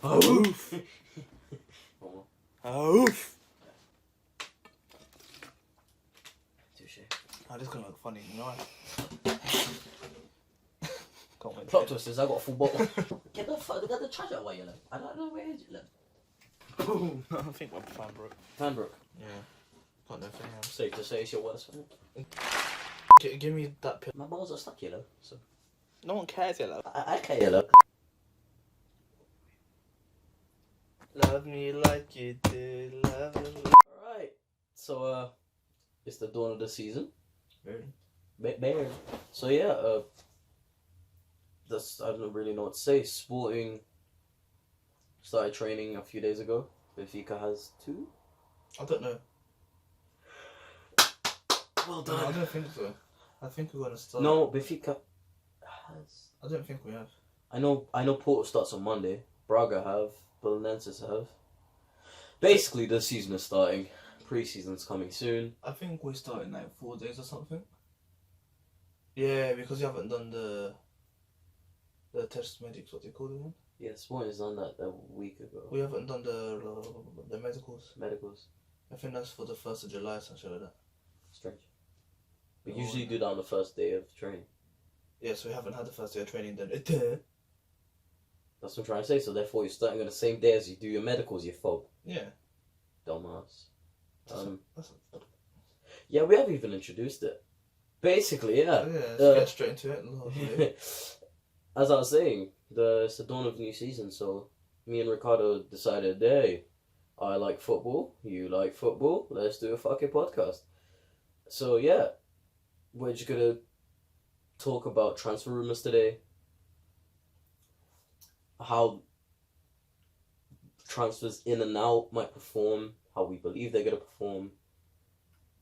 Oof. Oof. Touche. Oh, this is gonna look funny, you know what? Plot twisters, I got a full bottle. Get the trash out away, you know. I don't know where is it. I think we're Fanbrook. Fanbrook. Yeah. Got no thing. Safe to say it's your worst friend. Give me that pill. My balls are stuck yellow, so. No one cares, yellow. I care yellow. Love me like you do, love me. Alright. So, it's the dawn of the season. Barely. Barely. So, yeah, I don't really know what to say. Sporting started training a few days ago. Benfica has 2. I don't know. Well No, I don't think so. I think we're gonna start. No, Benfica has. I don't think we have. I know Porto starts on Monday. Braga have. Fernandes have. Basically, the season is starting. Pre-season's coming soon. I think we start in like 4 days or something. Yeah, because you haven't done the test medics, what they call them. Yeah, Sporting's done that a week ago. We haven't done the medicals. Medicals. I think that's for the 1st of July, something like that. Strange. We usually do that on the first day of training. Yeah, so we haven't had the first day of training then. That's what I'm trying to say. So therefore, you're starting on the same day as you do your medicals. You phobe. Yeah. Dumbass. That's Yeah, we haven't even introduced it. Basically, yeah. yeah, let's get straight into it. As I was saying, it's the dawn of a new season. So me and Ricardo decided, hey, I like football. You like football. Let's do a fucking podcast. So yeah, we're just gonna talk about transfer rumors today. How transfers in and out might perform, how we believe they're gonna perform,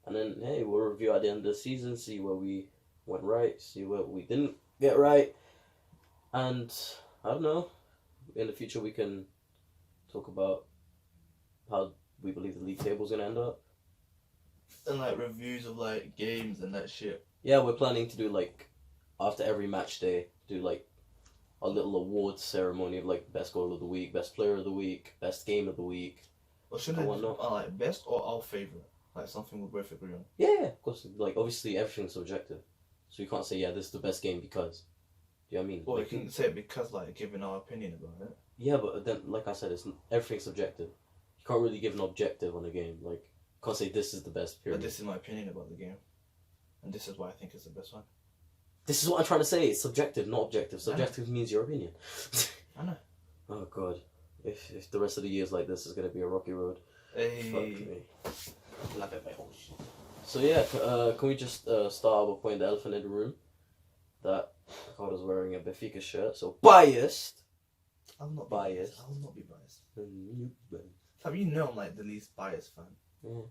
and then hey, we'll review at the end of the season, see where we went right, see where we didn't get right, and I don't know. In the future, we can talk about how we believe the league table's gonna end up. And like reviews of like games and that shit. Yeah, we're planning to do like after every match day, do like a little awards ceremony of like best goal of the week, best player of the week, best game of the week. Or should it like best or our favourite? Like something we both agree on. Yeah, of course. Like obviously everything's subjective, so you can't say yeah this is the best game because. Do you know what I mean? Well, like, you can say it because like giving our opinion about it. Yeah, but then like I said, everything's subjective. You can't really give an objective on a game. Like you can't say this is the best period. But this is my opinion about the game, and this is why I think it's the best one. This is what I'm trying to say. It's subjective, not objective. Subjective means your opinion. I know. Oh god, if the rest of the year is like this, it's gonna be a rocky road. Hey. Fuck me. Love it, my whole shit. So yeah, can we just start by pointing the elephant in the room? That Ricardo's wearing a Benfica shirt, so biased. I'm not biased. I will not be biased. Fam, you know I'm like the least biased fan. Yeah.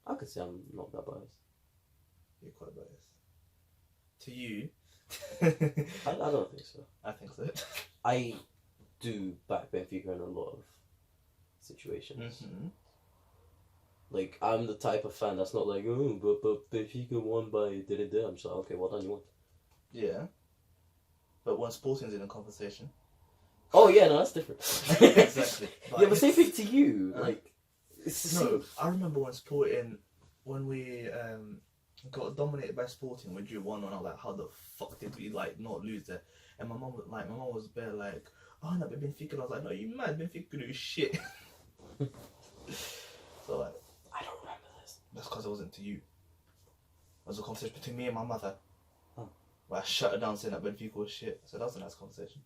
I could say I'm not that biased. You're quite biased. To you. I don't think so. I think so. I do back Benfica in a lot of situations. Mm-hmm. Like, I'm the type of fan that's not like, oh, but Benfica won by da-da-da. I'm just like, okay, well done, you won. Yeah. But when Sporting's in a conversation. Oh, yeah, no, that's different. Exactly. Yeah, but same thing to you. Like, it's the no, same. I remember when we got dominated by Sporting, we drew 1-1. I was like, how the fuck did we like not lose there? And my mum was bare like, oh no, but Benfica. And I was like, no, you mad? Benfica do shit. So like, I don't remember this. that's because it wasn't to you. It was a conversation between me and my mother. Oh. Where I shut her down saying that Benfica was shit. So that was a nice conversation.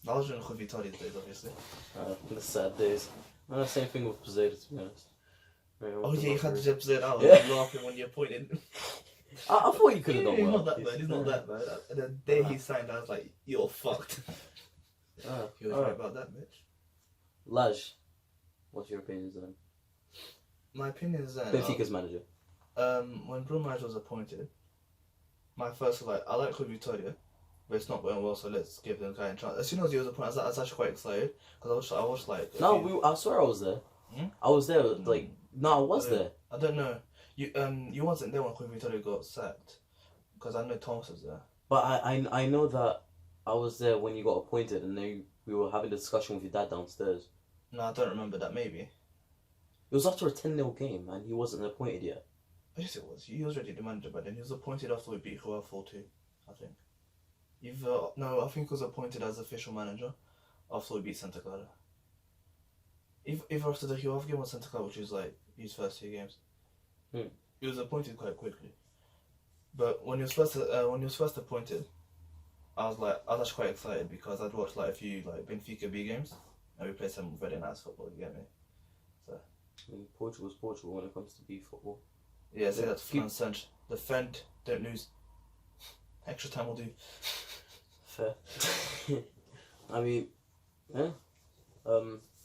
I was doing Vitali's days, obviously. The sad days. Same thing with Posada, to be honest. Oh yeah, you had to jump it out. Yeah. Laughing when you're pointing. I thought you could have done He's well. not that bad. He's not that bad. And the day he signed, I was like, "You're fucked." He was right about that, bitch. Laj, what's your opinions on him? My opinion is that Benfica's manager. when Bruno was appointed, my first was like, I like Victoria, but it's not going well, so let's give the guy a chance. As soon as he was appointed, I was actually quite excited because I watched like. No, I swear I was there. Hmm? I was there. Like, no, I was there. I don't know. You wasn't there when Victoria got sacked, because I know Tomas was there. But I know that I was there when you got appointed, and then we were having a discussion with your dad downstairs. No, I don't remember that. Maybe. It was after a 10-0 game, and he wasn't appointed yet. Yes, it was. He was already the manager, but then he was appointed after we beat Hua 4-2, I think. No, I think he was appointed as official manager after we beat Santa Clara. Either after the Hua game or Santa Clara, which was like his first 2 games. He was appointed quite quickly. But when he was first appointed, I was actually quite excited because I'd watched like a few like Benfica B games, and we played some very nice football. You get me? So. I mean, Portugal's Portugal when it comes to B football. Yeah, say that's Fernandes. Defend, don't lose. Extra time will do. Fair. I mean, yeah. I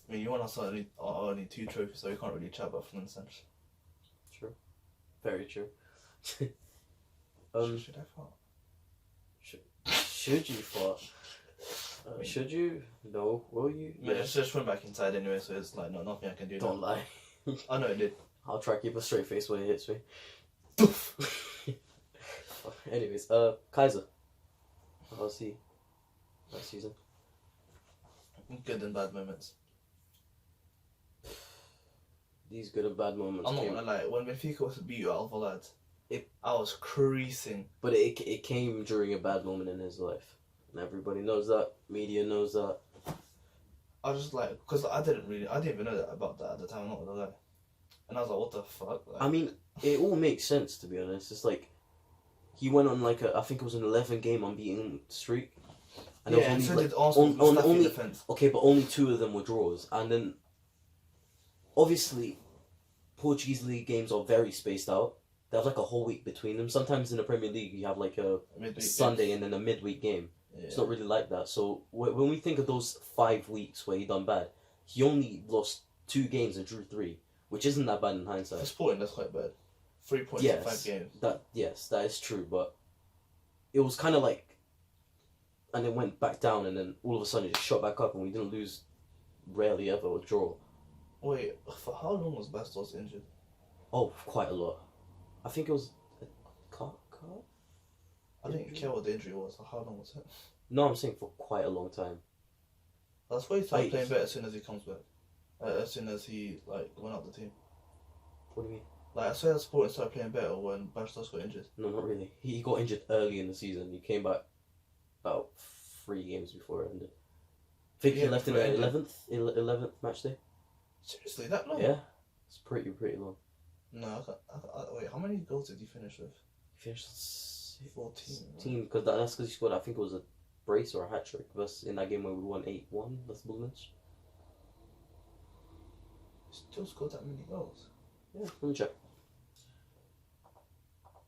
mean, you want us only 2 trophies, so we can't really chat about Fernandes. True. Very true. Should I fart? Should you fart? Should you? No. Will you? Yeah, just went back inside anyway, so it's like nothing I can do. Don't lie. I know it did. I'll try to keep a straight face when it hits me. Anyways, Kaiser. How's he last season? Good and bad moments. These good and bad moments. I'm not gonna lie, when Benfica was to beat Alvalade, I was creasing. But it came during a bad moment in his life. And everybody knows that. Media knows that. I was just like, because I didn't even know that about that at the time, I'm not gonna lie. And I was like, what the fuck? Like, I mean, it all makes sense, to be honest. It's like, he went on like I think it was an 11-game unbeaten streak. And yeah, and so did Arsenal only defense. Okay, but only 2 of them were draws. And then, obviously, Portuguese league games are very spaced out. They have like a whole week between them. Sometimes in the Premier League, you have like a Sunday and then a midweek game. Yeah. It's not really like that. So when we think of those 5 weeks where he done bad, he only lost 2 games and drew 3, which isn't that bad in hindsight. For Sporting, that's quite bad. 3 points in 5 games. That is true, but it was kind of like, and it went back down, and then all of a sudden it shot back up, and we didn't lose, rarely ever, or draw. Wait, for how long was Bastos injured? Oh, quite a lot. I think it was a cut. I didn't care what the injury was. How long was it? No, I'm saying for quite a long time. That's why he started playing better as soon as he comes back. As soon as he went out the team. What do you mean? I swear Sporting started playing better when Bastos got injured. No, not really. He got injured early in the season. He came back about 3 games before it ended. I think he left in the 11th match day. Seriously, that long? Yeah, it's pretty long. No, wait, how many goals did he finish with? He finished 14. Because that's because he scored, I think it was a brace or a hat-trick in that game where we won 8-1, that's Bullens. Still scored that many goals? Yeah, let me check.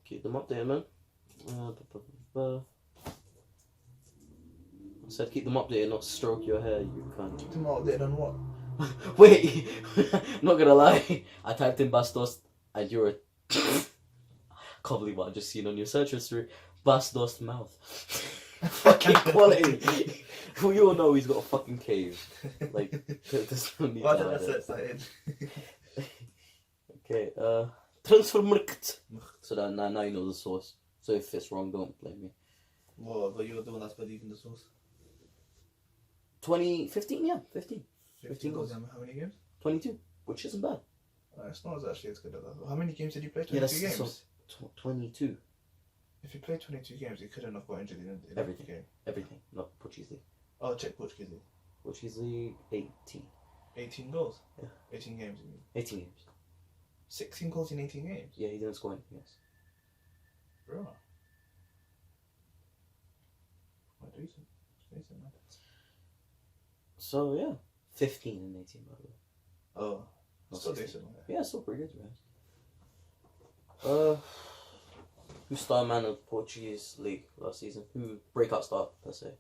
Keep them up there, man. I said keep them updated, not stroke your hair, you cunt. Keep them updated on what? Wait, not gonna lie. I typed in Bastos and you're a... Can't believe what I just seen on your search history. Bastos mouth. Fucking quality. We all know he's got a fucking cave. Like, there's no need Why to did I hide say it. excited? Okay, TRANSFRER. So that now you know the source. So if it's wrong, don't blame me. Well, but you're the one that's believing the source. 2015, yeah, 15. 15 goals. How many games? 22, which isn't bad. It's not actually as good as that. How many games did you play? 22 games? So 22. If you played 22 games, you couldn't have got injured in Everything. game. Everything, not Portuguese League. Oh, check Portuguese League. Portuguese League, 18. 18 goals? Yeah. 18 games, you mean? 18 games. 16 goals in 18 games? Yeah, he didn't score anything else. Bro. Quite decent. Decent, man. So, yeah. 15 and 18, by the way. Oh. Still 16. decent, man. Yeah, still pretty good, man. Who star man of Portuguese League last season? Who breakout star, per se?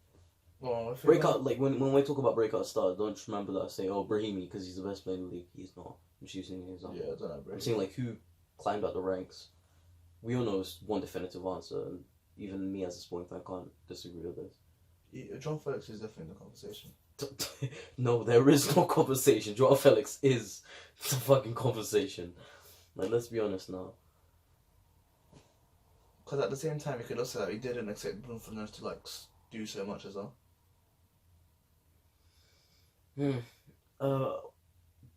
Well, breakout, like, when we talk about breakout star, don't just remember that I say, oh, Brahimi, because he's the best player in the league. He's not. I'm just using an example. Yeah, I don't know, Brahimi. I'm saying, like, who climbed up the ranks? We all know it's one definitive answer, and even me as a sporting fan can't disagree with this. Yeah, John Felix is definitely in the conversation. No, there is no conversation. Joao Felix is the fucking conversation. Like, let's be honest now. Because at the same time, you could also he didn't expect Bruno Fernandes to do so much as well.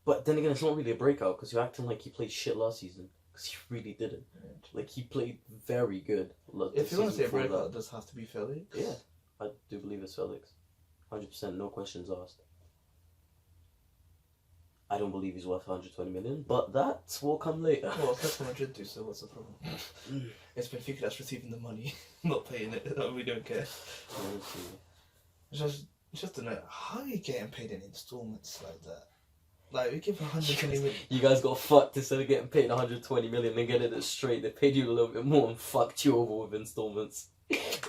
But then again, it's not really a breakout because you're acting like he played shit last season because he really didn't. Yeah. Like he played very good. If you want to say a breakout, it does have to be Felix. Yeah, I do believe it's Felix. 100%, no questions asked. I don't believe he's worth 120 million, but that will come later. Well, Atletico Madrid do, so what's the problem? It's Benfica that's receiving the money, not paying it. We don't care. It's just to know, how are you getting paid in installments like that? Like, we give 120 million. You guys got fucked instead of getting paid 120 million and getting it straight. They paid you a little bit more and fucked you over with installments.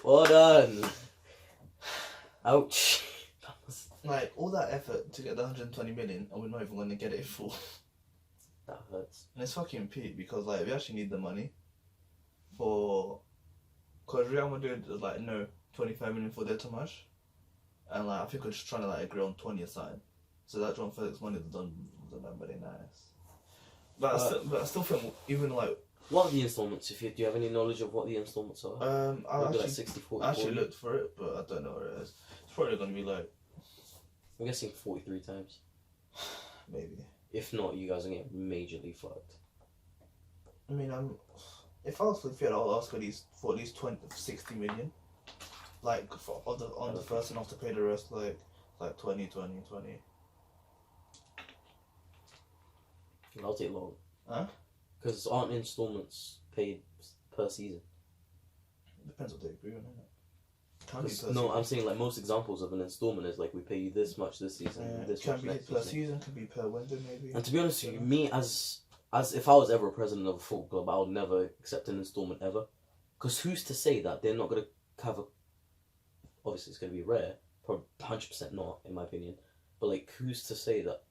Well done. Ouch. Like, all that effort to get the 120 million and we're not even going to get it full. That hurts. And it's fucking peak because, like, we actually need the money for... Because Real Madrid is like, no, 25 million for their Tomas. And, like, I think we're just trying to, like, agree on 20 aside. So that John Felix money is done very nice. But I still think, even, like... What are the installments? Do you have any knowledge of what the installments are? I like 60, 40, actually 40? looked for it, but I don't know what it is. It's probably going to be, like... I'm guessing 43 times. Maybe. If not, you guys are getting majorly fucked. I mean, if I was to fit, I'll ask for at least 60 million. Like, on the first and have to pay the rest, like 20. That'll take long. Huh? Because aren't installments paid per season? Depends what they agree on, innit? No, I'm saying like most examples of an installment is like we pay you this much this season, this can much be next per season. season, can be per window maybe. And to be honest with you, me as if I was ever a president of a football club, I would never accept an installment ever. Because who's to say that they're not going to have a... Obviously it's going to be rare, probably 100% not in my opinion, but like who's to say that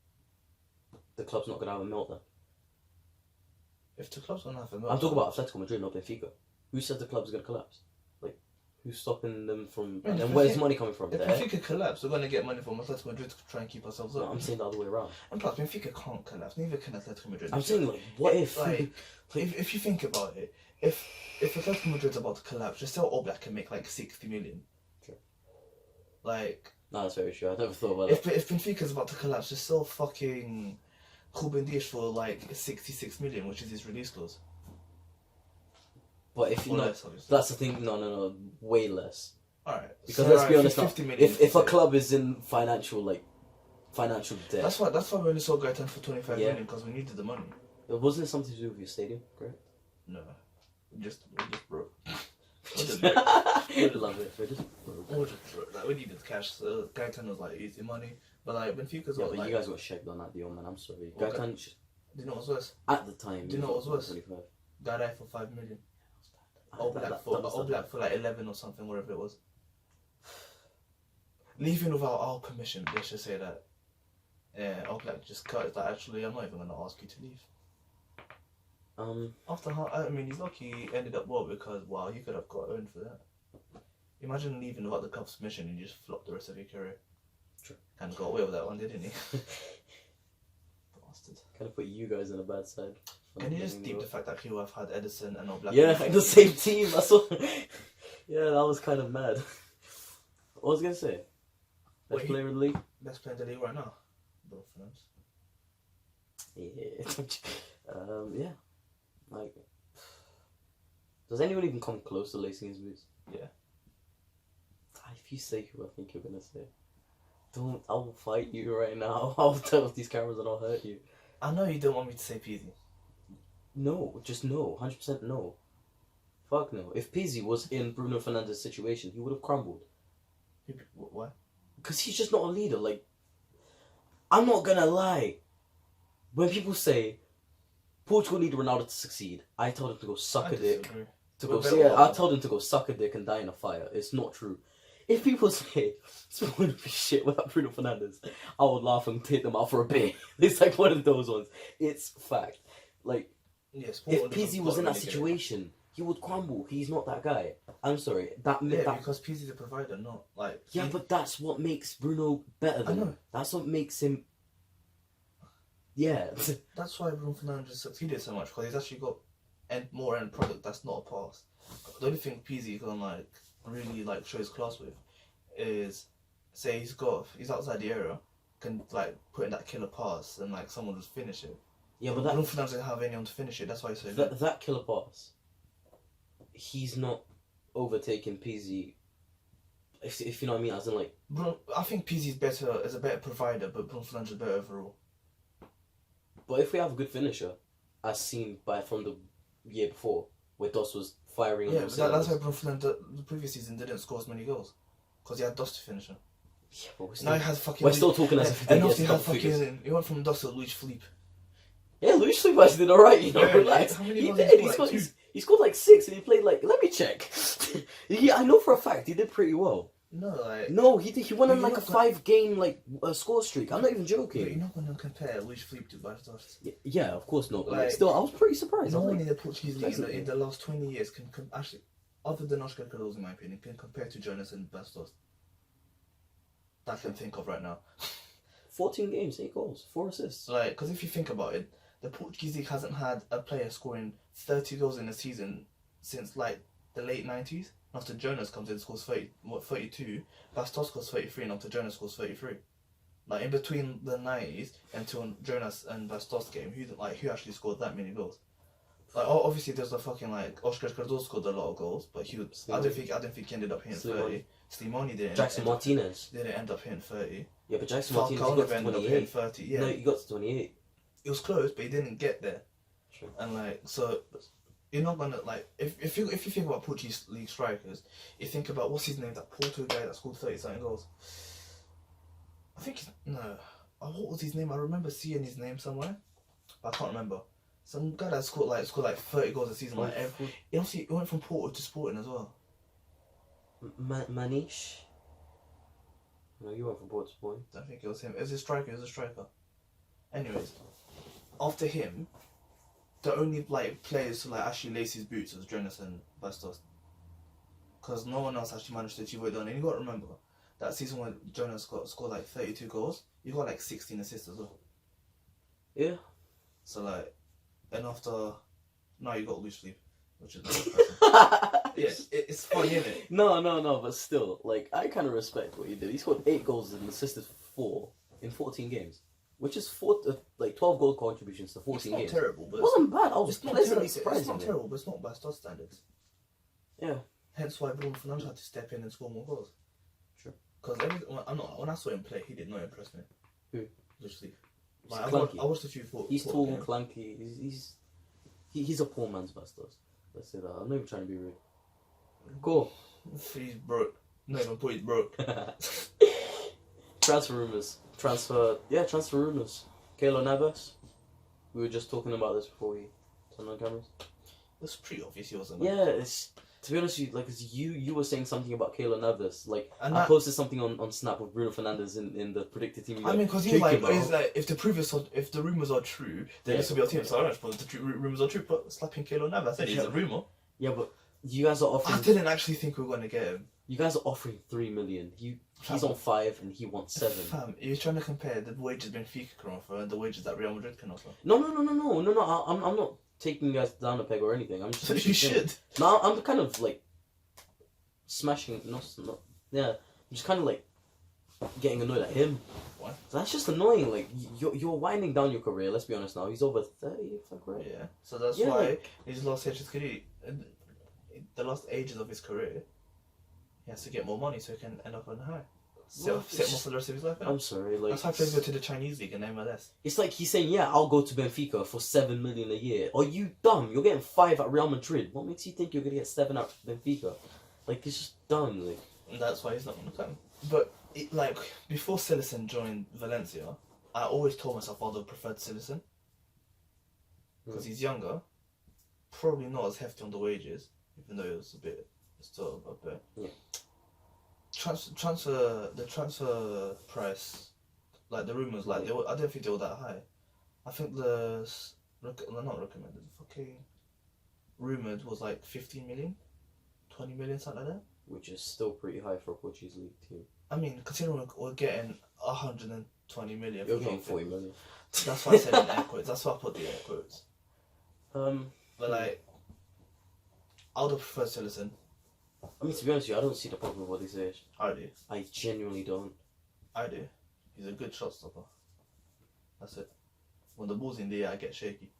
the club's not going to have a meltdown? If the club's going to have a meltdown... I'm talking about Atletico Madrid, not Benfica. Who says the club's going to collapse? Who's stopping them from... Man, and where's the money coming from? If Benfica collapse, we're going to get money from Atletico Madrid to try and keep ourselves up. No, I'm saying the other way around. And plus, Benfica can't collapse, neither can Atletico Madrid. I'm saying, like, what if... Like, if you think about it, if Atletico Madrid's about to collapse, just All Black can make like 60 million. True. Like... No, that's very true. I never thought about that. If Benfica's about to collapse, just sell fucking Ruben Dias for like 66 million, which is his release clause. But if you know... Less, that's the thing, no, way less. Alright. Because let's be honest, 50 million, if a club is in financial debt, that's why we only sold Gaetan for 25 million because we needed the money. Wasn't it something to do with your stadium? Correct. No, we just broke. We love it. We're just broke. Like, we needed cash, so Gaetan was like easy money. But like Benfica's but like, you guys got shagged on that deal, man. I'm sorry. Okay. Gaetan, do you know what's worse? at the time, Do you know what was worse? 25. Garay for 5 million. All Black for like 11 or something, whatever it was. Leaving without our permission, let's just say that. Yeah, All Black just cut it. Like, actually, I'm not even gonna ask you to leave. After I mean, he's lucky he ended up well because wow, he could have got owned for that. Imagine leaving without the club's permission and you just flop the rest of your career. True. Kind of got away with that one, didn't he? Bastard. Kind of put you guys on a bad side. Can you just deep the fact that he would have had Edison and All Black? Yeah, the same team. I saw. Yeah, that was kind of mad. What was I gonna say? Best player in the league. Best player in the league right now. Bruno Fernandes. Yeah. Yeah. Like, does anyone even come close to lacing his boots? Yeah. If you say who I think you're gonna say, don't. I will fight you right now. I'll turn off these cameras and I'll hurt you. I know you don't want me to say Peasy. No, just no. 100% no. Fuck no. If Pizzi was in Bruno Fernandes' situation, he would have crumbled. Why? Because he's just not a leader. Like, I'm not gonna lie. When people say Portugal need Ronaldo to succeed, I told him to go suck a dick. I told him to go suck a dick and die in a fire. It's not true. If people say Spain would be shit without Bruno Fernandes, I would laugh and take them out for a beer. It's like one of those ones. It's fact. Like, yes, if Pizzi was in that situation, he would crumble. He's not that guy. I'm sorry. Because Pizzi's the provider, not like... Yeah, but that's what makes Bruno better than him. That's what makes him... Yeah. That's why Bruno Fernandes succeeded so much, because he's actually got more end product that's not a pass. The only thing Pizzi can like really like show his class with is, say he's outside the area, can like put in that killer pass and like someone just finish it. Yeah, but Bruno Fernandes doesn't have anyone to finish it. That's why he's so good. that killer pass, he's not overtaking PZ. If you know what I mean, as in like. Bruno, I think PZ is a better provider, but Bruno Fernandes is better overall. But if we have a good finisher, as seen from the year before, where Dos was firing. Yeah, but that's why Bruno Fernandes the previous season didn't score as many goals, because he had Dos to finish him. Yeah, but now he has fucking. We're still talking as if he had fucking. He went from Dos to Luis Felipe. Yeah, Luis Felipe actually did alright, you know. Yeah, like, how many he goals did. He scored like 6, and he played like. Let me check. I know for a fact he did pretty well. No, he did. He went on like a 5-game score streak. I'm not even joking. But you're not going to compare Luis Felipe to Bastos. Yeah, of course not. But still, I was pretty surprised. No one in the Portuguese league in the last 20 years can actually, other than Oscar Cardoso in my opinion, can compare to Jonas and Bastos. That I can think of right now. 14 games, 8 goals, 4 assists. Because if you think about it, the Portuguese league hasn't had a player scoring 30 goals in a season since the late 90s. After Jonas comes in and scores 32, Bastos scores 33, and after Jonas scores 33. In between the 90s until Jonas and Bastos game, who actually scored that many goals? Obviously there's the fucking Oscar Cardoso scored a lot of goals, but I don't think he ended up hitting 30. Slimani didn't. Jackson Martinez didn't end up hitting 30. Yeah, but Jackson Martinez got to 28. 30. Yeah. No, he got to 28. It was close, but he didn't get there. Sure. And so you're not gonna if you think about Portuguese league strikers, you think about what's his name, that Porto guy that scored 30-something goals. I think what was his name? I remember seeing his name somewhere, but I can't remember. Some guy that scored 30 goals a season. He went from Porto to Sporting as well. Manish. No, you went from Porto to Sporting. I think it was him. It was a striker. Anyways, after him, the only players to actually lace his boots was Jonas and Bastos, because no one else actually managed to achieve what he done. And you got to remember that season when Jonas scored 32 goals, he got 16 assists as well. Yeah. So and after now you got Luis Felipe, which is yeah, it's funny, isn't it? No, but still, I kind of respect what he did. He scored 8 goals and assisted 4 in 14 games. Which is 12 goal contributions to 14 games. It's not terrible, but it wasn't bad. I was pleasantly surprised. It's not terrible, but it's not Bastos standards. Yeah. Hence why Bruno Fernandes had to step in and score more goals. Sure. Because when I saw him play, he did not impress me. Who? Literally. I watched a few. He's tall and clunky. He's a poor man's Bastos. Let's say that. I'm not even trying to be rude. Cool. He's broke. Not even put he's broke. Transfer rumours. Transfer rumours. Keylor Navas. We were just talking about this before we turned on cameras. It's pretty obvious he wasn't. Yeah, it's to be honest with you, you were saying something about Keylor Navas. I posted something on Snap with Bruno Fernandes in the predicted team. Because he's if the rumours are true, then this will be our team. So I don't suppose the rumours are true. But slapping Keylor Navas, he's a rumour. Yeah, but you guys are offering. I didn't actually think we were going to get him. You guys are offering 3 million. He's on 5 and he wants 7. Fam, you're trying to compare the wages Benfica can offer and the wages that Real Madrid can offer. No. I'm not taking you guys down a peg or anything. I'm just. You should. No, I'm kind of smashing. Yeah, I'm just kind of getting annoyed at him. Why? That's just annoying. You're winding down your career. Let's be honest now. He's over 30, if I'm correct. Yeah. So that's why his last ages of his career, he has to get more money so he can end up on high. Set more for the rest of his life. I'm sorry. That's why players go to the Chinese league and MLS. It's like he's saying, yeah, I'll go to Benfica for 7 million a year. Are you dumb? You're getting 5 at Real Madrid. What makes you think you're gonna get 7 at Benfica? It's just dumb. And that's why he's not gonna come. But before Silicen joined Valencia, I always told myself I would have preferred Silicen because he's younger, probably not as hefty on the wages, even though it was still a bit. Yeah. The transfer price, the rumours, I don't think they were that high. I think not recommended, fucking rumoured was 15 million, 20 million, something like that. Which is still pretty high for a Portuguese league team. I mean, considering we're getting 120 million. You're getting 40 million. That's why I said in air quotes. That's why I put the air quotes. But I would have preferred Silicen. I mean, to be honest with you, I don't see the problem with what they say. I do. I genuinely don't. I do. He's a good shot stopper. That's it. When the ball's in the air, I get shaky.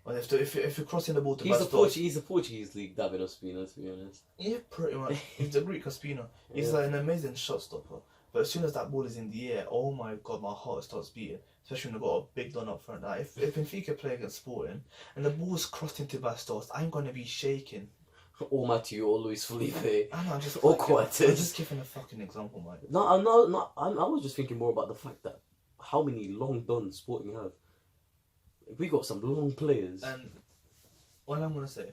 Well, if you're crossing the ball to he's the Portuguese league David Ospina, to be honest. Yeah, pretty much. He's the Greek Ospina. He's like an amazing shot stopper. But as soon as that ball is in the air, oh my god, my heart starts beating. Especially when they've got a big don up front. Like, if Benfica play against Sporting and the ball's crossed into Bastos, I'm gonna be shaking. Or Matthew, or Luis Felipe, I know, I'm just or I'm Coates. just giving a fucking example, mate. No, I was just thinking more about the fact that how many long dons Sporting have. We got some long players. And what I'm gonna say,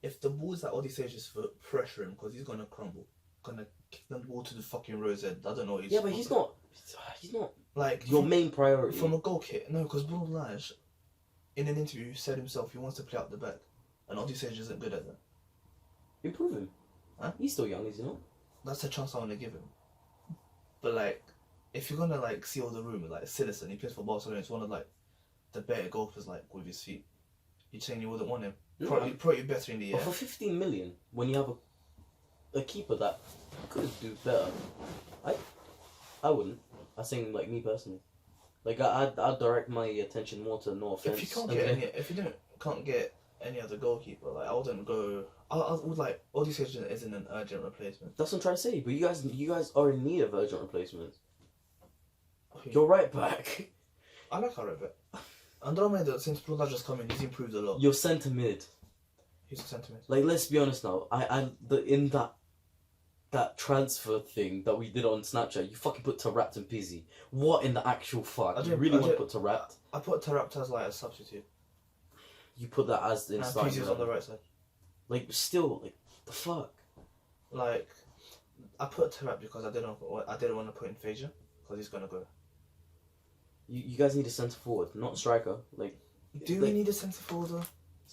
if the ball's at Odyssey just for pressure him, because he's gonna crumble, gonna kick the ball to the fucking rose end. I don't know. Yeah, but he's not like your main priority. From a goal kick. No, because Bruno Lage, in an interview, said himself he wants to play out the back, and Odyssey isn't good at that. Improve him. Huh? He's still young, is he not? That's a chance I want to give him. But like, if you're gonna like see all the rumours, like Citizen, he plays for Barcelona. It's one of like the better golfers, like with his feet. You're saying you wouldn't want him? No, probably better in the air. But for 15 million, when you have a keeper that could do better, I wouldn't. I think like me personally, like I'd direct my attention more to no offense. If you can't get any other goalkeeper, like I wouldn't go. I would like Odyssey isn't an urgent replacement. That's what I'm trying to say. But you guys are in need of urgent replacements. You're right back. I like our right back. Andromeda, since Bruno just come in, he's improved a lot. You're centre mid. He's a centre mid. Like, let's be honest now. In that transfer thing that we did on Snapchat, you fucking put Taarabt and Pizzi. What in the actual fuck? You really want to put Taarabt? I put Taarabt as like a substitute. You put that as the starting. Pizzi's on the right side. Like, still, like, the fuck? Like, I put Taarabt because I didn't want to put in Faja because he's gonna go. You guys need a centre forward, not striker. Like, we need a centre forward though?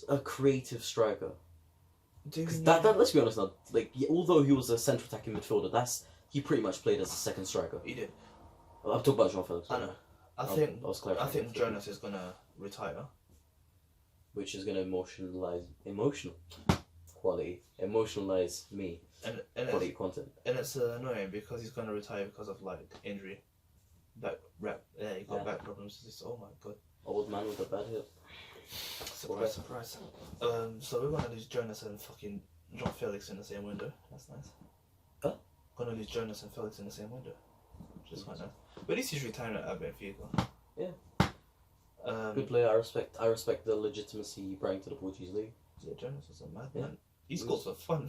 A creative striker. Because let's be honest now. Like, although he was a central attacking midfielder, he pretty much played as a second striker. He did. I'm talking about Jean Felix. I know. I think Jonas is gonna retire. Which is gonna emotionalize me. And quality content. And it's annoying because he's gonna retire because of like injury. He got back problems. It's oh my god. Old man with a bad hip. Surprise. So we're gonna lose Jonas and fucking Jean Felix in the same window. That's nice. Huh? Gonna lose Jonas and Felix in the same window. Which is quite nice. But at least he's retiring at Benfica. Yeah. Good player. I respect the legitimacy he brought to the Portuguese league. Yeah, Jonas is a madman. He scores for fun.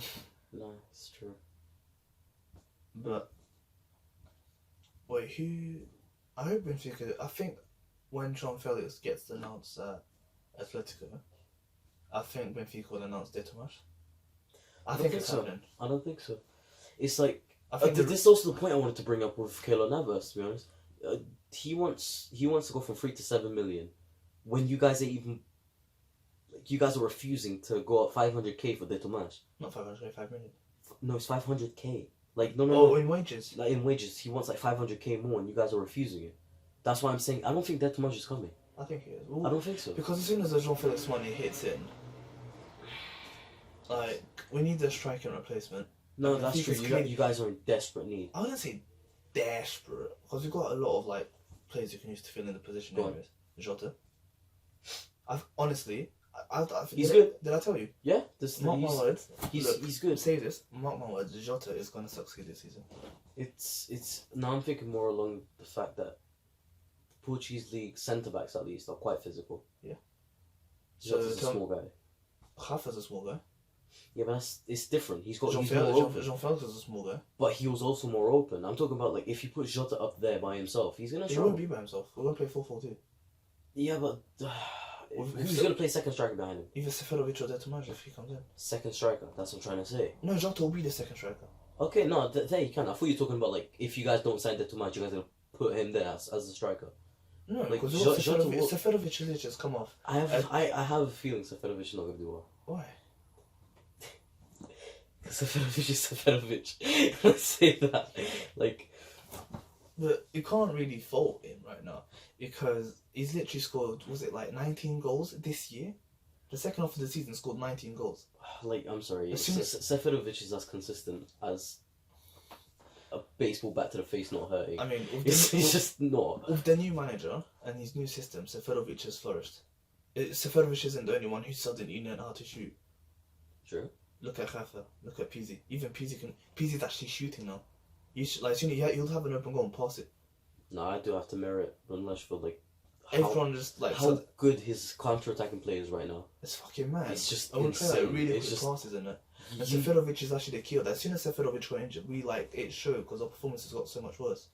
No, it's true. But wait, I hope Benfica. I think when Jean Felix gets announced at Atletico, I think Benfica will announce Tomas. I think it's happening. I don't think so. It's like this is also the point I wanted to bring up with Keylor Navas. To be honest, he wants to go from 3 to 7 million, when you guys are refusing to go up 500k for Tomas. Not 500k, 5 million. No, it's 500k. Like no. Oh, in wages. Like in wages, he wants like 500k more, and you guys are refusing it. That's why I'm saying I don't think Tomas is coming. I think he is. Ooh. I don't think so. Because as soon as the Jean Felix money hits in, like we need a striking replacement. No, that's true. You guys are in desperate need. I wouldn't say desperate because we've got a lot of like players you can use to fill in the position. Anyways, Jota. He's good. Did I tell you? Yeah. Mark my words. He's good. Say this. Mark my words. Jota is going to succeed this season. It's now I'm thinking more along the fact that the Portuguese league centre backs at least are quite physical. Yeah. Jota's a small guy. Rafa's a small guy. Yeah, but it's different. Jean Felix is a small guy. But he was also more open. I'm talking about like if you put Jota up there by himself, he's gonna struggle. He won't be by himself. We're gonna play 4-4-2. Yeah, but who's gonna play second striker behind him? Either Seferovic or Tomas if he comes in. Second striker. That's what I'm trying to say. No, Jota will be the second striker. Okay, no, there you can. I thought you were talking about like if you guys don't sign Tomas, you guys are gonna put him there as a striker. No, like, because Seferovic has just come off. I have a feeling Seferovic is not gonna do well. Why? Seferovic is Seferovic. Let's say that. Like, but you can't really fault him right now because he's literally scored, was it like 19 goals this year? The second half of the season scored 19 goals. Like, I'm sorry, As soon as- Seferovic is as consistent as a baseball bat to the face not hurting. I mean, He's just not. with the new manager and his new system, Seferovic has flourished. Seferovic isn't the only one who suddenly learned how to shoot. True. Look at Rafa, look at Pizzi. Even Pizzi's actually shooting now. You'll have an open goal and pass it. No, I do have to merit Bruno for like Everyone just like how good his counter-attacking play is right now. it's fucking mad. It's just I want to try insane. really It's quick just- passes in it. And Seferovic is actually the key of that. As soon as Seferovic got injured, it showed because our performances got so much worse.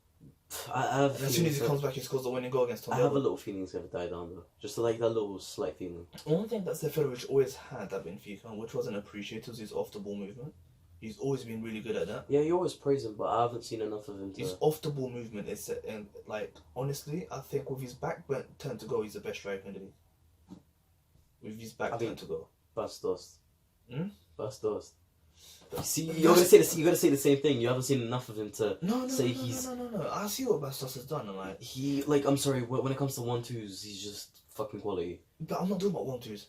I have And as soon as he comes back, he scores the winning goal against Tom. I have a little feeling he's gonna die down though. Just like that little slight feeling. One thing that Seferovic always had at Benfica, which wasn't appreciated, was his off-the-ball movement. He's always been really good at that. Yeah, you always praise him, but I haven't seen enough of him to. His off-the-ball movement is, and like honestly, I think with his back turned to goal, he's the best striker in the league. With his back turned to goal. Bastos. Hmm? Bastos. You see, you're gonna say this. You gotta say the same thing. You haven't seen enough of him to say he's. No. I see what Bastos has done, and like I'm sorry. When it comes to 1-2s, he's just fucking quality. but I'm not talking about 1-2s.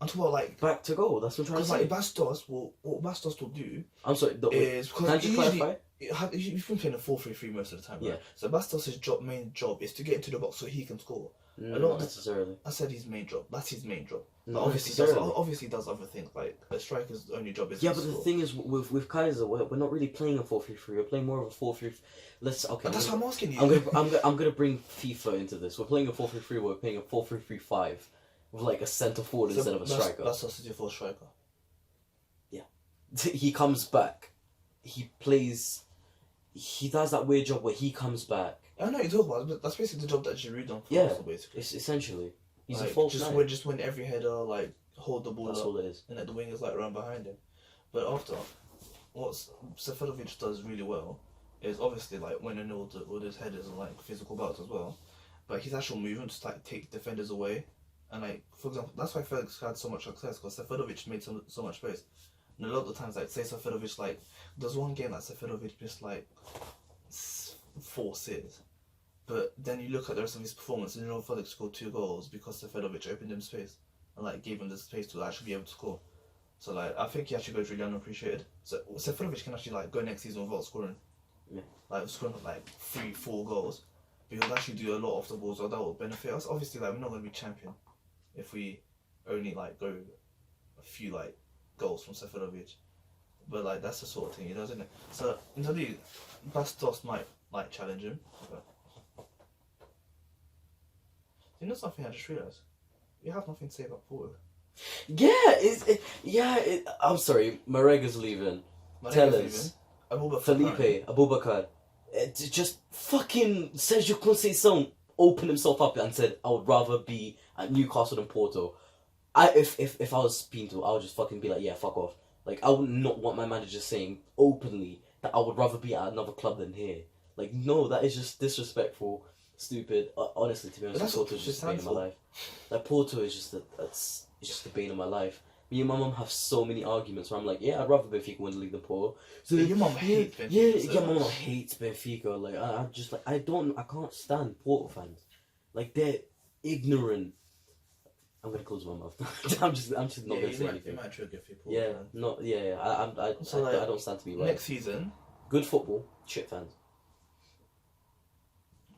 I'm talking about like Back to goal. That's what I'm trying to because say. like what Bastos will do I'm sorry. is because Can you usually clarify? you've been playing a 4-3-3 most of the time, right? Yeah. So Bastos' main job is to get into the box so he can score. Not necessarily. I said his main job. That's his main job. But Not obviously, necessarily. he does other things. Like a striker's only job is Yeah, to but the score. thing is, with Kaiser, we're not really playing a 4-3-3. We're playing more of a 4-3. But that's what I'm asking you. I'm gonna bring FIFA into this. We're playing a 4-3-3. We're playing a 4-3-3-5 with like a centre forward instead of a striker. Bastos is your first striker. He comes back. He plays. He does that weird job where he comes back. I know what you're talking about. But that's basically the job that Giroud done for Yeah. Arsenal, basically. It's essentially he's like, a false nine. just win every header, like hold the ball That's up, all it is. and let the wingers like run behind him. But after, what Seferovic does really well is obviously like winning all those headers and like physical bouts as well. But his actual movement just like take defenders away, and like for example, that's why Felix had so much success because Seferovic made so much space. And a lot of the times, like say Seferovic, like there's one game that Seferovic just like forces. But then you look at the rest of his performance, and Felix scored 2 goals because Seferovic opened him space and like gave him the space to actually be able to score. So like I think he actually goes really unappreciated. So Seferovic can actually like go next season without scoring, like scoring like 3-4 goals. But he'll actually do a lot off the ball, so that will benefit us. Obviously, like we're not going to be champion if we only like go a few like goals from Seferovic. But like that's the sort of thing he does, isn't it? So in the league, Bastos might like challenge him. But you know something I just realised? We have nothing to say about Porto. I'm sorry, Marega's leaving. Tellers, Felipe, Abubakar. Just fucking Sergio Conceição opened himself up and said, I would rather be at Newcastle than Porto. If I was Pinto, I would just fucking be like, yeah, fuck off. Like, I would not want my manager saying openly that I would rather be at another club than here. Like, no, that is just disrespectful, stupid. Honestly, to be honest, Porto is just the bane of my life. Like, Porto is just it's just the bane of my life. Me and my mum have so many arguments where I'm like, yeah, I'd rather Benfica win the league than Porto. So your mum hates Benfica. Yeah, my mum hates Benfica. Like, I just like I can't stand Porto fans. Like, they're ignorant. I'm gonna close my mouth. I'm just not gonna say anything. You might trigger people. Yeah, not yeah. I don't stand to be right. Next season, good football, shit fans.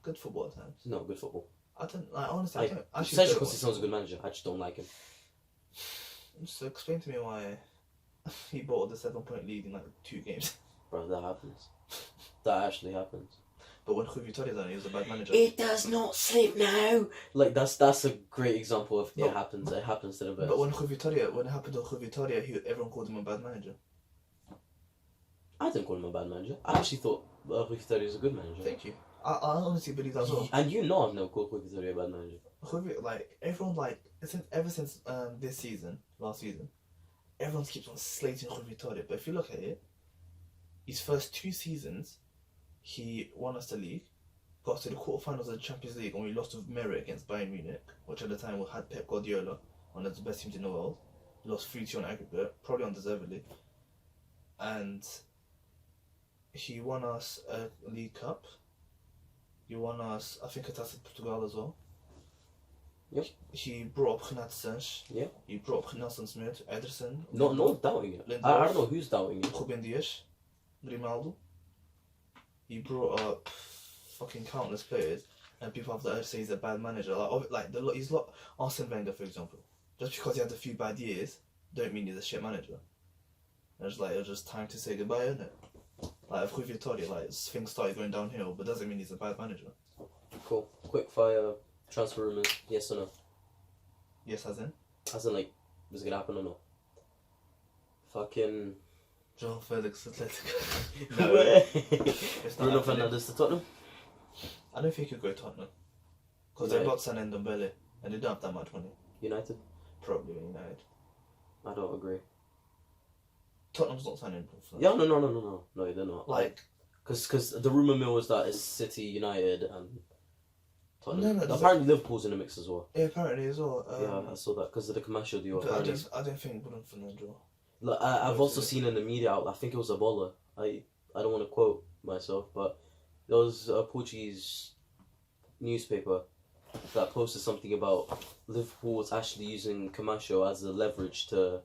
good football at times. No, good football. I don't like honestly. I don't actually. Sergio Conceição's a good manager. I just don't like him. Just explain to me why he bought the 7-point lead in like 2 games. Bro, that happens. That actually happens. But when Rui Vitória's on, he was a bad manager. It does not slip now. Like that's a great example of it happens. It happens to the best. But when it happened to Rui Vitória, everyone called him a bad manager. I didn't call him a bad manager. I actually thought Rui Vitória was a good manager. Thank you. I honestly believe that as well. And you know I've never called Rui Vitória a bad manager. Like everyone, like ever since last season, everyone keeps on slating Rui Vitória. But if you look at it, his first 2 seasons, he won us the league, got to the quarterfinals of the Champions League, and we lost with merit against Bayern Munich, which at the time we had Pep Guardiola, one of the best teams in the world. Lost 3-2 on aggregate, probably undeservedly, and he won us a League Cup. He won us, I think, a Taça de Portugal as well. Yep. He brought up Fernandes. Yeah. He brought up Nelson Smith, Ederson. No one's doubting it. Lindelof, I don't know who's doubting it. Ruben Dias, Ronaldo. He brought up fucking countless players, and people have the urge to say he's a bad manager. He's like Arsene Wenger, for example. Just because he had a few bad years, don't mean he's a shit manager. It was just time to say goodbye, isn't it? Like with Vittori, things started going downhill, but doesn't mean he's a bad manager. Cool. Quick fire transfer rumors. Yes or no? Yes, as in like, was it gonna happen or no? Fucking. João Felix, Atletico. No. It's not Bruno happening. Fernandes to Tottenham. I don't think he'll go Tottenham. Because they're about San Ndombele, and they don't have that much money. United. Probably United. I don't agree. Tottenham's not signing Bruno. Yeah, no, they're not. Like, because the rumor mill is that it's City, United, and Tottenham. No, apparently Liverpool's in the mix as well. yeah, apparently as well. Yeah, I saw that because of the commercial deal. But Apparently, I don't think Bruno Fernandes. like, I've also seen in the media outlet. I think it was Ebola. I don't want to quote myself, but there was a Portuguese newspaper that posted something about Liverpool was actually using commercial as a leverage to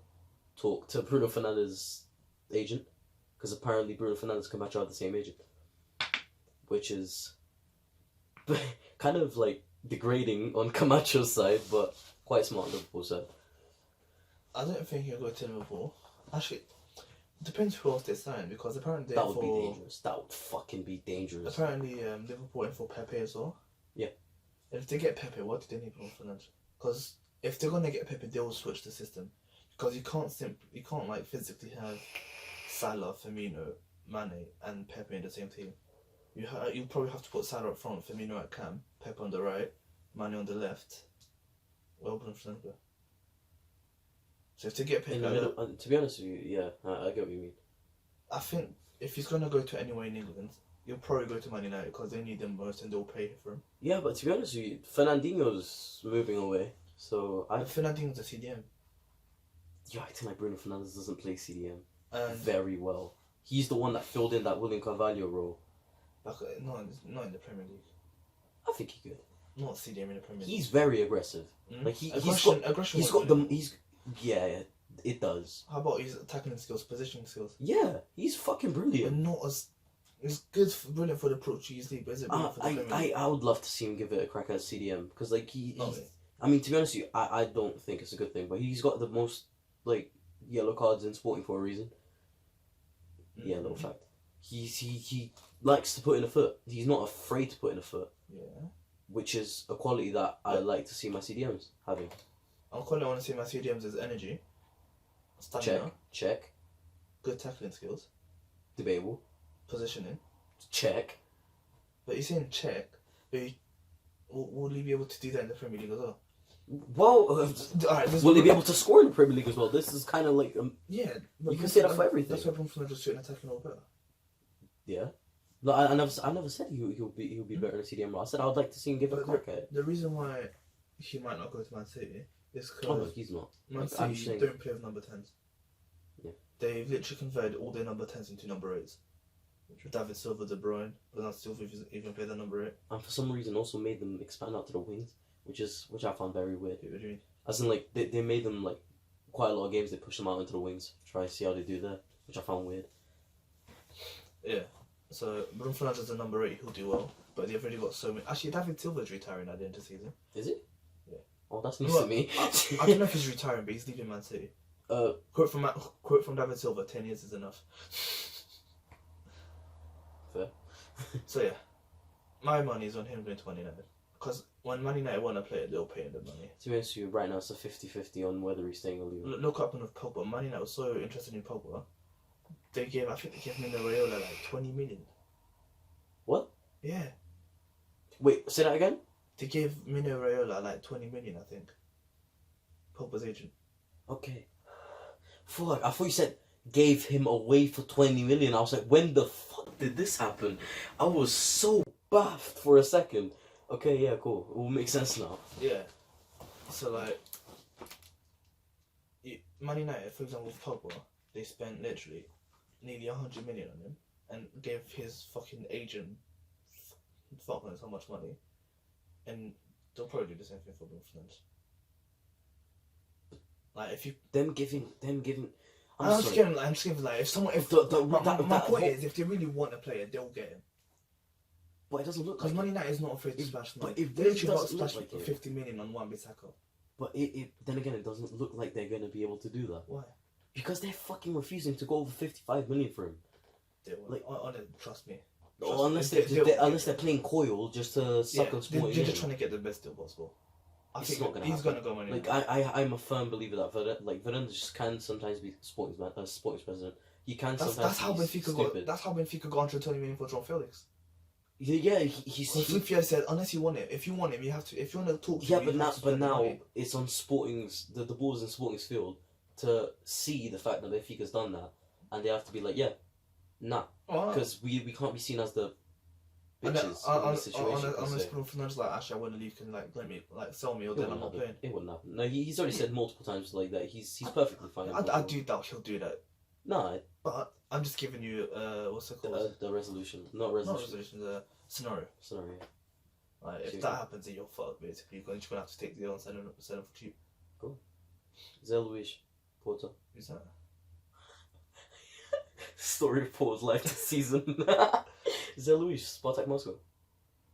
talk to Bruno Fernandes' agent, because apparently Bruno Fernandes and Camacho are the same agent, which is kind of like degrading on Camacho's side, but quite smart on Liverpool's side. I don't think he'll go to Liverpool. Actually, depends who else they sign, because apparently That would be dangerous. That would fucking be dangerous. Apparently, Liverpool went for Pepe as well. Yeah. If they get Pepe, what do they need Bruno Fernandes? Because if they're gonna get Pepe, they will switch the system. Because you can't like physically have Salah, Firmino, Mane, and Pepe in the same team. You probably have to put Salah up front, Firmino at cam, Pepe on the right, Mane on the left. Well, Bruno Fernandes. So if they get Pepe, in the middle, to be honest with you, yeah, I get what you mean. I think if he's gonna go to anywhere in England, he'll probably go to Man United because they need him most and they'll pay for him. Yeah, but to be honest with you, Fernandinho's moving away, so And Fernandinho's a CDM. You're acting like Bruno Fernandes doesn't play CDM And very well. He's the one that filled in that William Carvalho role. not in the Premier League. I think he could. Not CDM in the Premier League. He's very aggressive. Like aggression. Yeah, it does. How about his tackling skills, positioning skills? Yeah, he's fucking But brilliant. not as. It's good, brilliant for the Portuguese league, but is it brilliant for the Premier League? I would love to see him give it a crack as CDM because like No. I mean, to be honest with you, I don't think it's a good thing, but he's got the most like yellow cards in Sporting for a reason. Yeah, little fact. He likes to put in a foot. He's not afraid to put in a foot. Yeah. Which is a quality that I like to see my CDMs having. I'll call it, I want to see my CDMs as energy, stamina, Check. good tackling skills, Debatable. positioning. Check. But you're saying check, but will he be able to do that in the Premier League as well? Well, Alright, will he be able to score in the Premier League as well? This is kind of like Yeah. you can say that for everything. That's why Bruno Fernandes just shooting attacking all better. Yeah. No, I never said he'll be better in a CDM role. I said I would like to see him give it a crack at it. The reason why he might not go to Man City is Oh no, because he's not. Man Like, I'm City saying- don't play with number 10s. Yeah. They've literally converted all their number 10s into number 8s. David Silva, De Bruyne, Bernardo Silva even played the number 8. And for some reason also made them expand out to the wings, which I found very weird. What do you mean? As in like they made them like quite a lot of games they pushed them out into the wings, try to see how they do there, which I found weird. Yeah. So Bruno Fernandes is the number 8, he'll do well. But they've already got so many. Actually, David Silva's retiring at the end of the season. Is it? Yeah. Oh, that's news Well, to me. I don't know if he's retiring, but he's leaving Man City. Quote from David Silva: 10 years is enough. Fair. So yeah, my money is on him going to Man United. Because when Man United want to play it, they'll pay him the money. To be honest with you, right now it's a 50-50 on whether he's staying or leaving. Look up on Pogba. Man United was so interested in Pogba. I think they gave Mino Raiola like 20 million. What? Yeah. Wait, say that again? They gave Mino Raiola like 20 million, I think. Pogba's agent. Okay. Fuck, I thought you said gave him away for 20 million. I was like, when the fuck did this happen? I was so baffed for a second. Okay, yeah, cool. It will make sense now. Yeah. So like, Man United, for example, with Pogba, they spent literally nearly 100 million on him and gave his fucking agent fuck knows how much money, and They'll probably do the same thing for Bruno Fernandes. Like if you them giving. I'm just giving like if someone my point is if they really want a player they'll get him. But it doesn't look because like Man United is not afraid to splash money. But if they it literally doesn't splash look like 50 million on Wan-Bissaka. But then again it doesn't look like they're going to be able to do that. Why? Because they're fucking refusing to go over 55 million for him. They will. Like on it, trust me. Unless they're playing coil just to suck us more. They're just trying to get the best deal possible. I think he's gonna go Man United. Like I'm a firm believer that Fernandes can sometimes be sporting president. He can sometimes. That's how Benfica got 120 million for João Felix. Yeah, he's. Flippia said unless you want it, if you want him, you have to. If you want to talk. Yeah, but now it's on Sporting's the balls in Sporting's field to see the fact that Benfica's done that, and they have to be like, yeah, nah, because we can't be seen as the bitches in the situation. Unless Bruno Fernandes like, actually, I want to leave. Can let me sell me, or then I'm not playing. It wouldn't happen. No, he's already said multiple times like that. He's perfectly fine. I do doubt he'll do that. No, but I'm just giving you what's it called? The resolution, not resolution. The scenario. Like if that happens, then you're fucked basically. You're gonna have to take the deal and sell him for cheap. Cool. Zé Luís, Porto. Who's that? Story of Porto's life this season. Zé Luís, Spartak Moscow.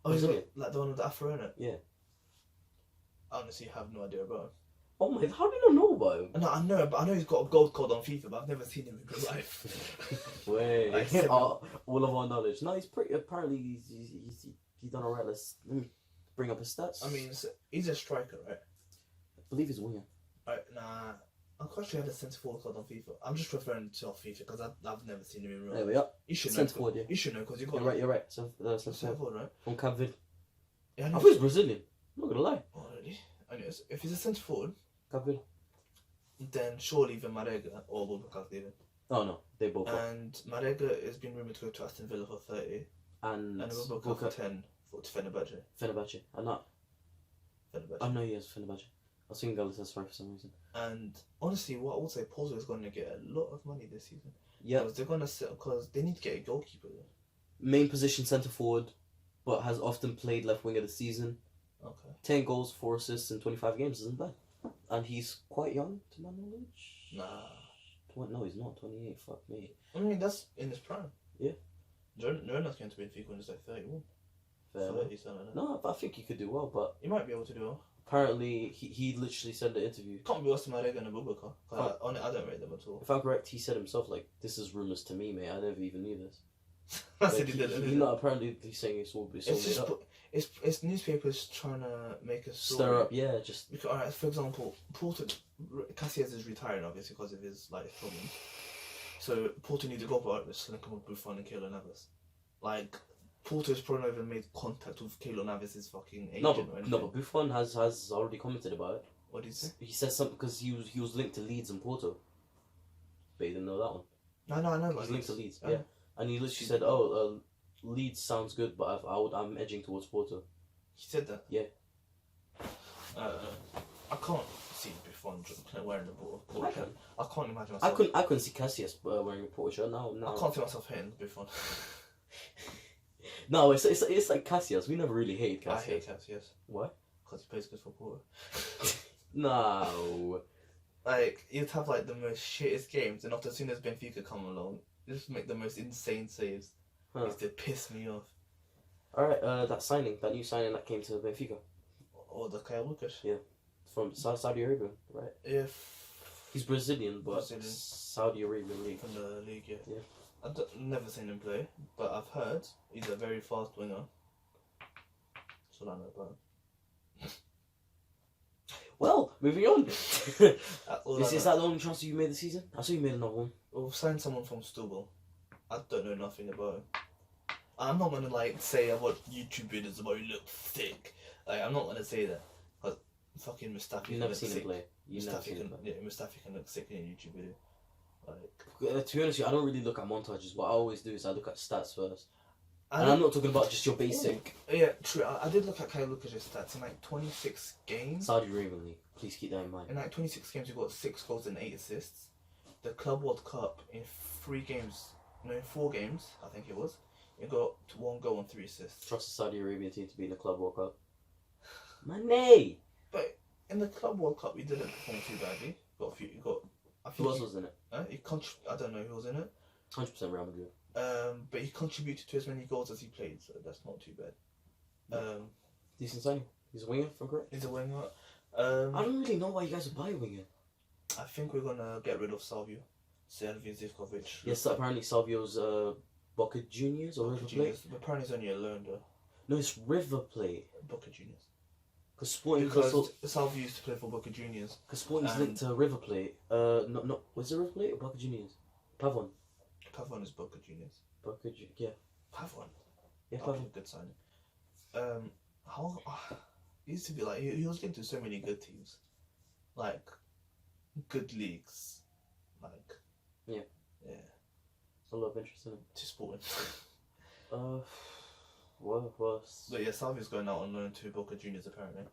Oh, is it like the one with the afro in it? Yeah. I honestly have no idea about him. Oh my! How do you not know about him? No, I know, but I know he's got a gold card on FIFA, but I've never seen him in real life. Wait, all of our knowledge. No, he's pretty. Apparently, he's done alright. Let me bring up his stats. I mean, he's a striker, right? I believe he's a winger. Right, nah. I'm quite sure he had a centre forward card on FIFA. I'm just referring to off FIFA because I've never seen him in real life. There we are. You should know. Centre forward, yeah. You should know because you got. You're right. Centre forward, right? From Cape Verde. Yeah, I thought he was Brazilian. I'm not gonna lie. Oh, really? Anyways, if he's a centre forward. Cape Verde. Then surely even Marega or Bubaka's leaving. Oh no, they both. And Marega has been rumoured to go to Aston Villa for 30. And Bubaka for 10 to Fenerbahce. Fenerbahce. I'm not. Fenerbahce. I know he has Fenerbahce. I was thinking Galatasaray for some reason. And honestly, what I would say, Porto is going to get a lot of money this season. Yeah. Because they need to get a goalkeeper. Main position centre forward, but has often played left winger this season. Okay. 10 goals, 4 assists in 25 games isn't bad. And he's quite young, to my knowledge. Nah. No, he's not. 28. Fuck me. I mean, that's in his prime. Yeah. Jordan's going to Benfica when he's like 31. Fair 30, something like that. No, but I think he could do well. But he might be able to do well. Apparently, he literally said in the interview. Can't be worse than Marega and Bubaka. I don't rate them at all. If I'm correct, he said himself, like, this is rumours to me, mate. I never even knew this. I said he did. Apparently, he's saying it's all made up. It's newspapers trying to make a story. Stir up, yeah, just... Because, alright, for example, Porto... Casillas is retiring, obviously, because of his problems. So, Porto need to go for artists and come up with Buffon and Keylor Navas. Like, Porto's probably not even made contact with Keylor Navas' fucking agent or anything. No, but Buffon has already commented about it. What did he say? He said something because he was linked to Leeds and Porto. But you didn't know that one. No, I know. He's linked to Leeds, yeah. And he literally said, Leeds sounds good, but I'm edging towards Porto. He said that? Yeah. I can't see Buffon wearing the Porto shirt. I can't imagine myself. I couldn't see Casillas wearing a Porto shirt. No. I can't see myself hating Buffon. No, it's like Casillas. We never really hated Casillas. I hate Casillas. Why? Because he plays good for Porto. No. Like, you'd have like the most shittest games, and after as soon as Benfica come along, they just make the most insane saves. Used to piss me off. Alright, that new signing that came to Benfica. Oh, the Kyle Lucas? Yeah. From Saudi Arabia, right? He's Brazilian, but Saudi Arabian league. From the league, yeah. Yeah. I've never seen him play, but I've heard he's a very fast winger. That's all I know about him. Well, moving on. Is that the only transfer you made this season? I saw you made another one. We've signed someone from Stubble. I don't know nothing about him. I'm not gonna say I watch YouTube videos about he look thick. Like, I'm not gonna say that. Cause fucking Mustafi. You've never seen him play. Mustafi can look sick in a YouTube video. Like, to be honest with you, I don't really look at montages. What I always do is I look at stats first. And I'm not talking about just your basic. Yeah, true. I did look at Kyle Lucas' stats in like 26 games. Saudi Arabian League. Please keep that in mind. In like 26 games, he got 6 goals and 8 assists. The Club World Cup in 4 games, I think it was. He got 1 goal and 3 assists. Trust the Saudi Arabian team to be in the Club World Cup. Money. But in the Club World Cup, he didn't perform too badly. Got a few. He got. I Who think else was in it? I don't know who was in it. 100% Real Madrid. But he contributed to as many goals as he played, so that's not too bad. Decent signing. He's a winger, if I'm correct. He's a winger. I don't really know why you guys would buy a winger. I think we're gonna get rid of Salvio, Zivkovic. Yes, apparently Salvio's Boca Juniors or River Plate. But apparently he's only a loan though. No, it's River Plate. Boca Juniors. Because Salvio used to play for Boca Juniors. Because Sporting's linked to River Plate. No, was it River Plate or Boca Juniors? Pavon. Pavon is Boca Juniors. Yeah. Pavon. Yeah, That was Pavon. a good signing. He used to be like he was linked to so many good teams, like good leagues, like Yeah. A lot of interest in him. to Sporting. What was? But yeah, Salvio's going out on loan to Boca Juniors apparently,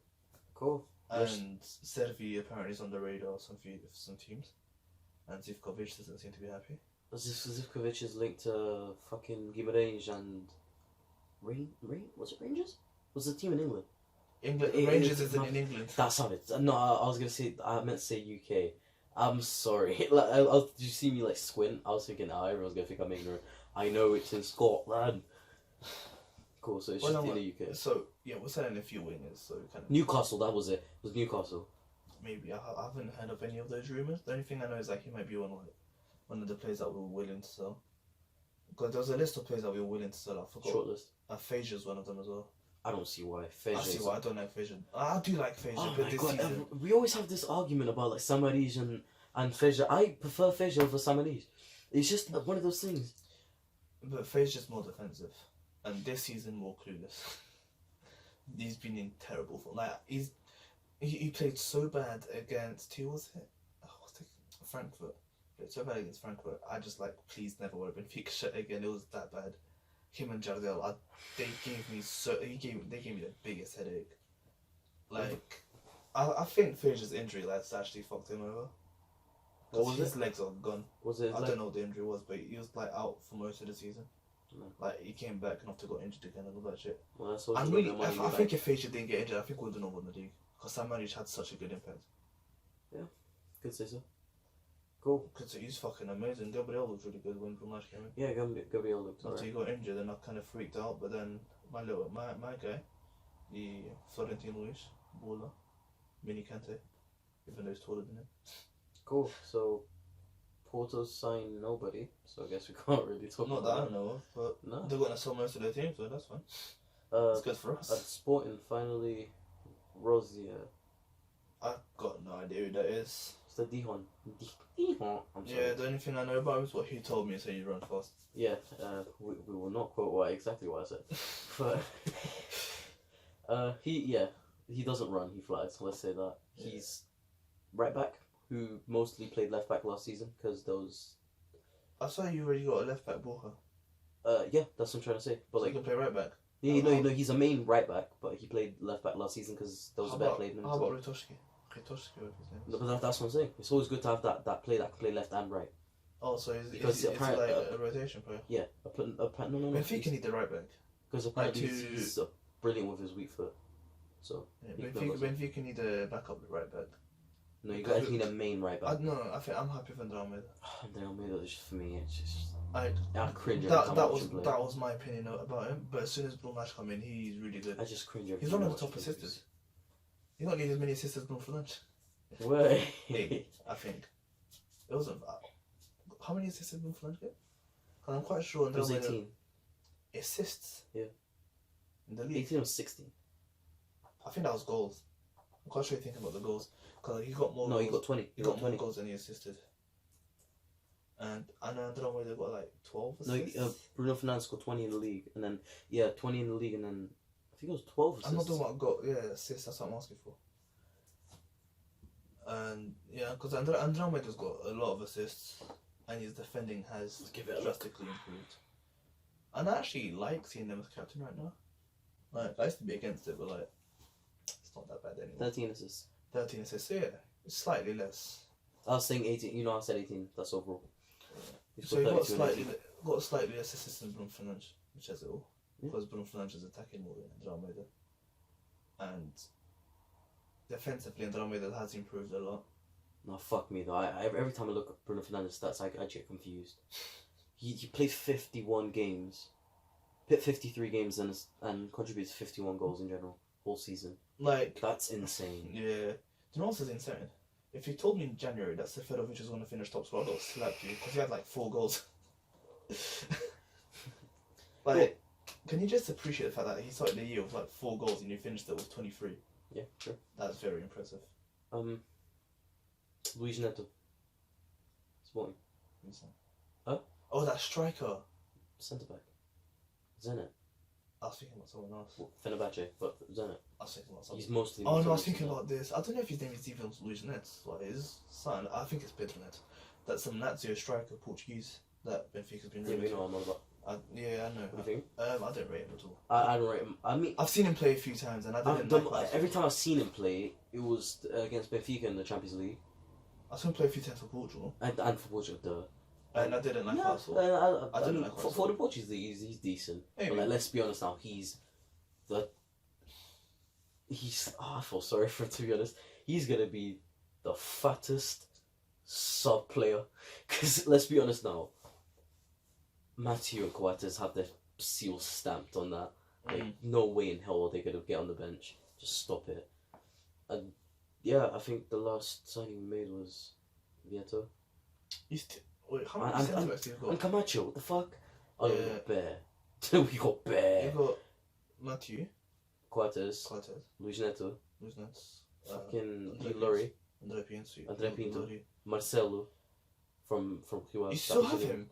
Cool. and Servi apparently is on the radar of some teams, and Zivkovic doesn't seem to be happy. Zivkovic is linked to fucking Guimarães and was it Rangers? Was the team in England? Rangers isn't in England. That's not it. No, I was gonna say. I meant to say UK. I'm sorry. Did you see me like squint? I was thinking, everyone's gonna think I'm ignorant. I know it's in Scotland. Cool. So it's just in the UK. So yeah, we're selling a few wingers. So kind of Newcastle. That was it. It was Newcastle. maybe I haven't heard of any of those rumors. The only thing I know is like he might be one of the players that we were willing to sell. Because there was a list of players that we were willing to sell. I forgot. Shortlist. Fazier's one of them as well. I don't see why. I see why I don't like Fazier. I do like Fazier, Oh but my this god, season. we always have this argument about like Samaris and Fazier. I prefer Fazier over Samaris. It's just one of those things. But Fazier's more defensive, and this season more clueless. He's been in terrible form. Like he played so bad against who was it? Frankfurt. Played so bad against Frankfurt. I just like please never wear a Benfica shirt again. It was that bad. Him and Jardel, they gave me the biggest headache. Like, I think Fazier's injury that's actually fucked him over. What was his legs are gone. Was it? I don't know what the injury was, but he was like out for most of the season. No. Like he came back and after got injured again and all that shit. Well, that's I think if Fazier didn't get injured, I think we would have won the league because Samanic had such a good impact. Could say so. Cool. Because he's fucking amazing. Gabriel was really good when Bruno came in. Yeah, Gabriel looked Until alright. he got injured and I kind of freaked out. But then my guy, the Florentino Luis, baller, Mini Kante, even though he's taller than him. Cool. So Porto's signed nobody, so I guess we can't really talk Not about that I know of, but No. they're going to sell most of their team, so that's fine. It's It's good for us. At Sporting, finally, Rosier. I've got no idea who that is. It's the Dijon. Dijon. I'm sorry. Yeah, the only thing I know about him is what he told me, so you run fast. Yeah, we will not quote exactly what I said. But he doesn't run, he flies, let's say that. Yeah. He's right back, who mostly played left back last season, because those... I saw you already got a left back Borja. Yeah, that's what I'm trying to say. But So like, you can play right back. yeah, no, he's a main right back, but he played left back last season because those are better played than him. How so- about Ritoshki? Ritoshki, what his name is. No, but that's what I'm saying. It's always good to have that player that can play left and right. Oh, so Because is he like apparently- a rotation player? Yeah, no. Benfica need the right back. Because apparently to- he's brilliant with his weak foot. So Yeah, He can go Benfica need a backup right back. no, you guys need a main right back. I think I'm happy with André Almeida. André Almeida is just for me. It's just I I cringe every that time that I watch was him play. that was my opinion about him. But as soon as Bruno come in, he's really good. I just cringe every He's time one I of the watch top him play. assisters. He don't need as many assists as Bruno Fernandes. Way. I think it wasn't. How many assists did Bruno Fernandes get? 'Cause I'm quite sure It was André Almeida 18. assists. Yeah. In the league, 18 or 16. I think that was goals. I'm quite sure you're thinking about the goals because he got more. No, goals. he got 20. He got more goals than he assisted. And André Almeida got like 12 No, assists. Bruno Fernandes got 20 in the league, and then 20 in the league, and then I think it was 12 assists. I'm not talking about assists. That's what I'm asking for. And yeah, because André Almeida's got a lot of assists, and his defending has Give it a drastically improved. And I actually like seeing them as captain right now. Like I used to be against it, but like it's not that bad anymore. 13 assists. 13 assists, so yeah, it's slightly less. I was saying 18. You know, I said 18. That's overall. He's So he got 32 and 18. slightly less assists than Bruno Fernandes, which says it all. Yeah. Because Bruno Fernandes is attacking more than André Almeida. And defensively and Almeida has improved a lot. No, fuck me though. Every time I look at Bruno Fernandes stats, I get confused. He plays 51 games, 53 games, and contributes 51 goals in general whole season. Like, that's insane. Yeah. Do you know what's insane? If you told me in January that Seferovic was going to finish top scorer, I would have slapped you because he had like 4 goals. Like, can you just appreciate the fact that he started the year with like 4 goals and you finished it with 23? Yeah, sure. That's very impressive. Luis Neto. Sporting. Huh? Oh, that striker. Centre back. Zenit. I was thinking about someone else. Well, Fenerbahce, but Zenit. I was thinking about someone. He's mostly. Oh no, I was thinking about this. I don't know if his name is even Luis Nets. Like his son. I think it's Pedro Neto. That's some Lazio striker, Portuguese, that Benfica's been. Yeah, we know what I'm on about. Yeah, I know. What do you think? I don't rate him at all. I don't rate him. I mean, I've seen him play a few times, and I didn't. Every time I've seen him play, it was against Benfica in the Champions League. I saw him play a few times for Portugal. And for Portugal, And I didn't like Arsenal. I didn't like for the Portuguese league, he's decent. Maybe. But like, let's be honest now, I feel sorry for him, to be honest. He's gonna be the fattest sub player. Because let's be honest now, Matthew and Coates have their seal stamped on that. Like, no way in hell are they gonna get on the bench. Just stop it. And yeah, I think the last signing we made was Vieto. Wait, how many centre backs do you got? And Camacho, what the fuck? Oh, Yeah. we got Bear. We got Bear. You got Matthew, Coates, Luis Neto, fucking Laurie, André Pinto, Marcelo from Cuba. You still have him?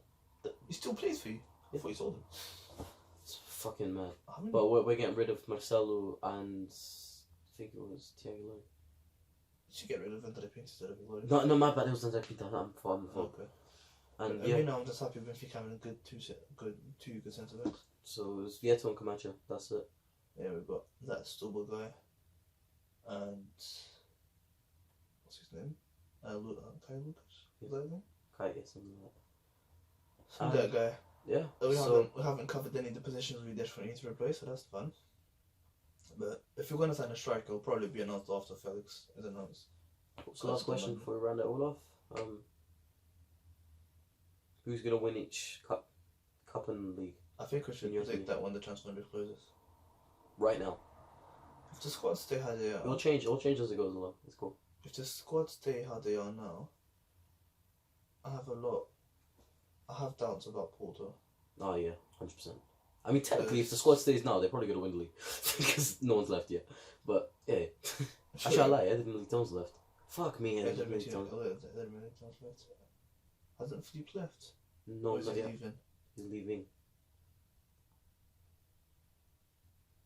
He still plays for you? I thought you sold him. It's fucking mad. But we're getting rid of Marcelo and I think it was Thiago Lloyd. You should get rid of André Pinto instead of Lloyd. No, my bad. It was André Pinto. I'm fine. Okay. And yeah, you know, I'm just happy with Benfica having two good centre backs. So it was Vieto and Camacho. That's it. Yeah, we've got that Stubble guy, and what's his name? Kai Lucas. Is that his name? Kai, yeah, something like that. That guy. Yeah. We haven't covered any of the positions we desperately need to replace, so that's fun. But if we're going to sign a striker, it'll probably be announced after Felix is announced. So last question before we round it all off. Who's going to win each cup and league? I think we should predict that when the transfer window closes. Right now. If the squad stay how they are... It'll change as it goes along. It's cool. If the squad stay how they are now, I have doubts about Porto. Oh yeah, 100%. I mean, technically, if the squad stays now, they're probably going to win the league. Because no one's left yet. But, yeah. Actually, I lie. Eddie Militone's left. Fuck me, Eddie Militone. left. Hasn't Philippe left? No, he's not yet. leaving. He's leaving.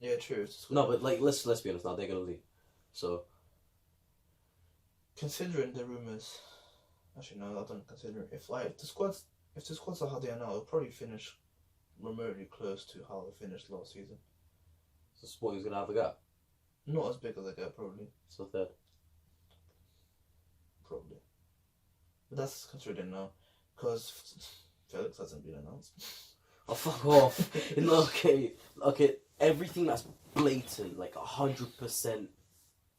Yeah, true. No, but like, let's be honest now. They're going to leave. So... Considering the rumours... Actually, no, I don't consider it. If the squads are how they are now, they'll probably finish remotely close to how they finished last season. So Sporting's going to have a gap? Not as big as they get, probably. So third? Probably. But that's considering now, because Felix hasn't been announced. Oh, fuck off. Okay, everything that's blatant, like 100%,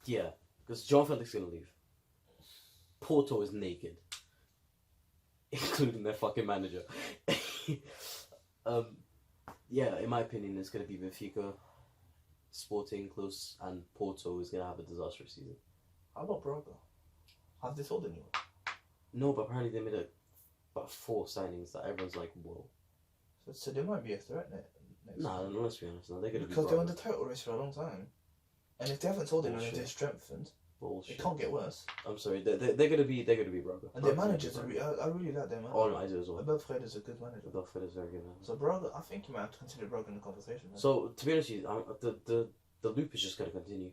yeah. Because John Felix is going to leave. Porto is naked. Including their fucking manager. Yeah, in my opinion, it's going to be Benfica, Sporting close, and Porto is going to have a disastrous season. How about Braga? Have they sold anyone? No, but apparently they made about 4 signings that everyone's like, whoa. So they might be a threat next Nah, no, let's be honest. No, they're going to be because they won the title race for a long time. And if they haven't sold anyone, if they're strengthened, bullshit. It can't get worse. I'm sorry, they're going to be Braga. And their managers, I really like their manager. Oh, no, I do as well. Abel Fred is a good manager. Abel Fred is very good manager. So Braga, I think you might have to consider Braga in the conversation. Man. So, to be honest with you, the loop is just going to continue.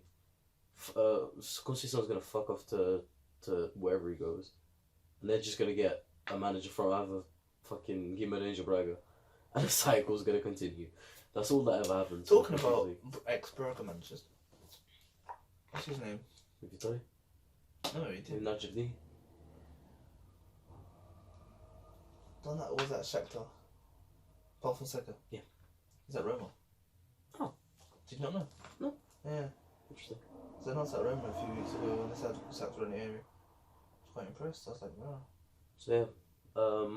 Conceição's going to fuck off to wherever he goes. And they're just going to get a manager from either fucking Guimarães or Braga. And the cycle's going to continue. That's all that ever happens. Talking about ex-Braga managers. What's his name? Vitória? No, he didn't. Najibni? Was that Shakhtar? Paul Fonseca? Yeah. Is that Roma? Oh. Did you not know? No. Yeah. Interesting. They announced at Roma a few weeks ago when they sacked Ranieri. I was quite impressed. I was like, wow. So yeah,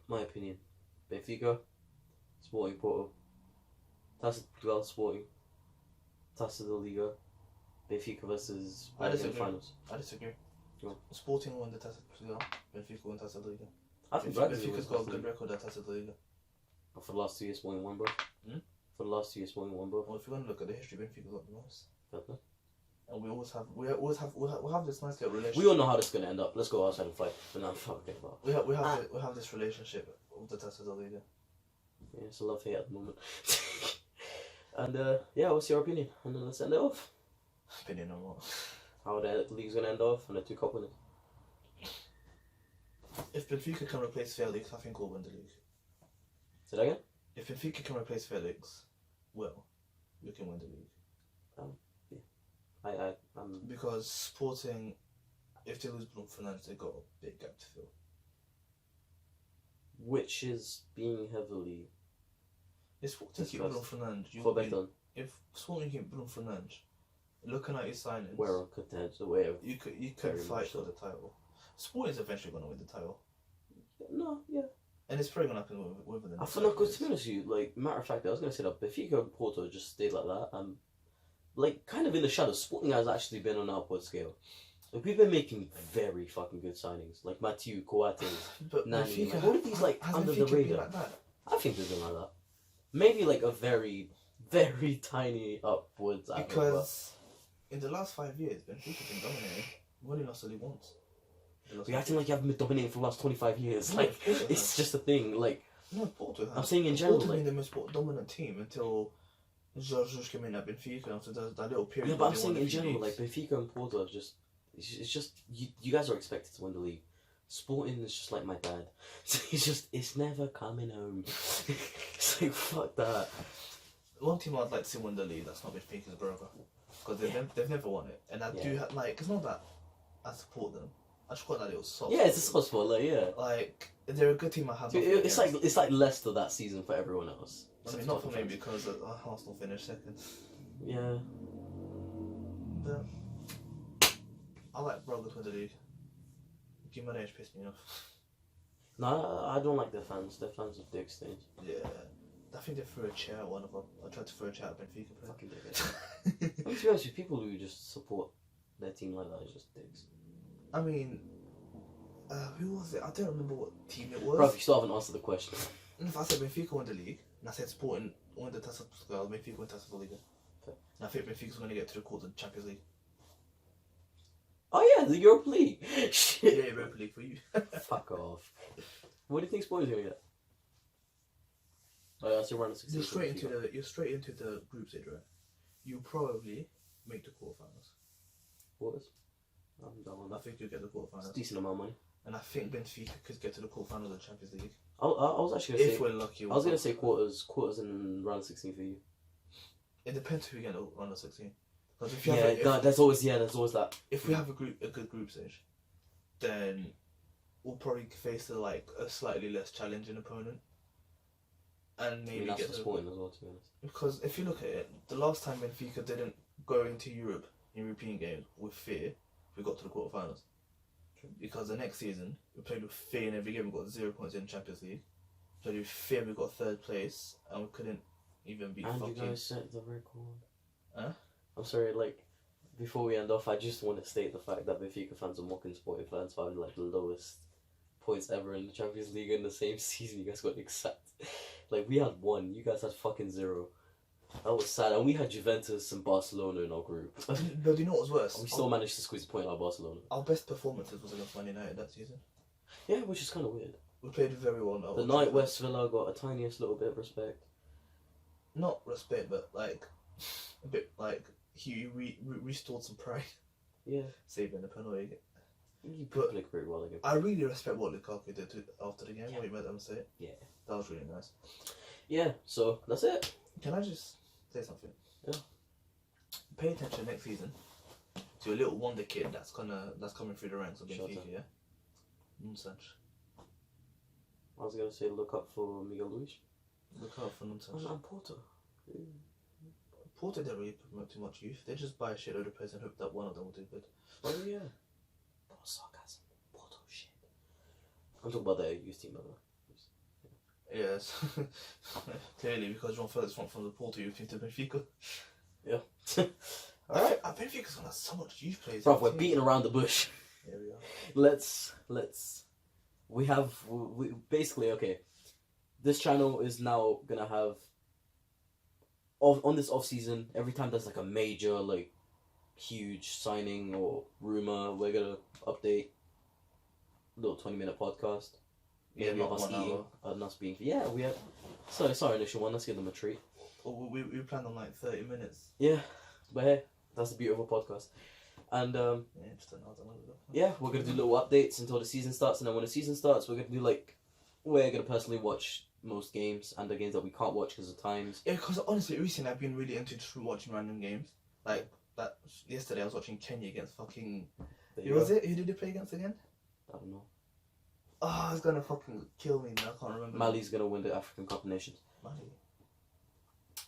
my opinion, Benfica, Sporting Porto, Taça de Portugal, Sporting, Taça da Liga, Benfica versus Braga in the finals. I disagree. No. Sporting won the Taça de Portugal, Benfica won Taça da Liga. I think Benfica's got a good record at Taça da Liga. But for the last 2 years, Sporting won, bro. For the last 2 years, Sporting won, bro. Well, if you're gonna look at the history, Benfica got the most. Okay. And we have this nice little relationship. We all know how this is gonna end up. Let's go outside and fight. But now, fucking about. We have this relationship with the Taça da Liga. Yeah, it's a love hate at the moment. And yeah, what's your opinion? And then let's end it off. Opinion on what? How the league's gonna end off and the 2 cup winners. If Benfica can replace Felix, I think we'll win the league. Say that again? If Benfica can replace Felix, well, we can win the league. I'm Because Sporting, if they lose Bruno Fernandes, they've got a big gap to fill. which is being heavily If Sporting keep Bruno Fernandes, for better. if Sporting keep Bruno Fernandes, looking at his signings, We're on contenders away. you could very fight much for the title. Sporting's eventually going to win the title, No, yeah. and it's probably going to happen within the I next feel like, 5 to years. be honest with you, like, matter of fact, I was going to say that Benfica and Porto just stayed like that. Like, kind of in the shadows, Sporting has actually been on an upward scale. Like, we've been making very fucking good signings. Like, Mathieu, Coates, But Nani. Benfica, Like, all of these, like, has under Benfica the been radar. like that? I think they've been like that. Maybe, like, a very, very tiny upwards arrow, Because in the last 5 years, Benfica's been dominating. We've only lost only once. but you're acting like you haven't been dominating for the last 25 years. No, Like, of course it it's has. just a thing. Like, No, Porto has. I'm saying in general, Porto like, been the most dominant team until Jesus came in at Benfica after that little period. yeah, but where I'm they saying won a in few general, leagues. like, Benfica and Porto are just, it's just, you guys are expected to win the league. Sporting is just like my dad. It's never coming home. It's like, fuck that. One team I'd like to see win the league that's not Benfica is Braga, because they've never won it, and I do like, it's not that I support them. I just got that little soft. Yeah, it's a soft spot, like, yeah. Like, they're a good team. I have. So nothing it's against. like Leicester that season for everyone else. I mean, not for me because Arsenal finished second. Yeah. But I like Braga to win the league. Gimenez pissed me off. No, I don't like their fans. Their fans are dick stains. Yeah, I think they threw a chair at one of them. I tried to throw a chair at Benfica player. Fucking dickheads. To be honest with you, people who just support their team like that is just dicks. I mean, who was it? I don't remember what team it was. Bro, you still haven't answered the question. If I said Benfica won the league, and I said Sporting won the Taça de Portugal, Benfica won Taça da Liga. Okay. And I think Benfica's going to get to the quarter of the Champions League. Oh yeah, the Europa League. Shit. Yeah, Europa League for you. Fuck off. What do you think Sporting's gonna get? Oh yeah, so we're on the 16th. You're straight into the group stage, right? You probably make the quarterfinals. Quarters. I'm done with I that. think you'll get the It's a quarterfinals. decent amount of money. And I think Benfica could get to the quarterfinals of the Champions League. I was actually gonna If say. we're lucky. I was gonna say quarters and round 16 for you. It depends who we get on the 16. Because if There's always that. if we have a good group stage, then we'll probably face a slightly less challenging opponent, and I maybe mean, that's get for the, Sporting as well, to be honest. because if you look at it, the last time Benfica didn't go into European games with fear, we got to the quarterfinals. Because the next season we played with fear in every game. We got 0 points in the Champions League. Played with fear. We got 3rd place, and we couldn't even beat And fucking. you guys set the record. Huh? I'm sorry, like, before we end off, I just want to state the fact that Benfica fans are mocking Sporting fans for having, like, the lowest points ever in the Champions League in the same season. You guys got exact. Like, we had 1, you guys had fucking 0. That was sad. And we had Juventus and Barcelona in our group. But do you know what was worse? We still managed to squeeze a point out of Barcelona. Our best performances was against Man United that season. Yeah, which is kind of weird. We played very well now. The night West Villa got a tiniest little bit of respect. Not respect, but a bit he restored some pride, Yeah. saving the penalty. You But- played very well again. I really respect what Lukaku did after the game. What he made them say. Yeah. That was really nice. Yeah, so that's it. Can I just say something? Yeah. Pay attention next season to a little wonder kid that's coming through the ranks of Shut Benfica. up. Yeah. Nonsense. I was going to say look up for Miguel Luis. Look out for nonsense. I'm Porto. Porto don't really promote too much youth. They just buy a shitload of players and hope that one of them will do good. Oh yeah. That was sarcasm. Porto shit. I'm talking about their youth team, by the way. Yes. Clearly, because John Felix went from the Porto youth team to Benfica. Yeah. Alright. Benfica's gonna have so much youth players. Bro, we're beating around the bush. Here we are. We basically, okay. This channel is now gonna have, on this off season, every time there's like a major, like, huge signing or rumor, we're gonna update. Little 20-minute podcast. Yeah, Maybe not of us 1 eating hour. and us being. Yeah, we have. So it's our initial one. Let's give them a treat. Well, we planned on like 30 minutes. Yeah, but hey, that's the beauty of a podcast. And Yeah, just another one. yeah, we're gonna do little updates until the season starts, and then when the season starts, we're gonna personally watch most games and the games that we can't watch because of times. Yeah, because honestly, recently I've been really into just watching random games. Like that yesterday, I was watching Kenya against fucking. There Who you was go. it? Who did they play against again? I don't know. Oh, it's gonna fucking kill me now. I can't remember. Mali's gonna win the African Cup of Nations. Mali.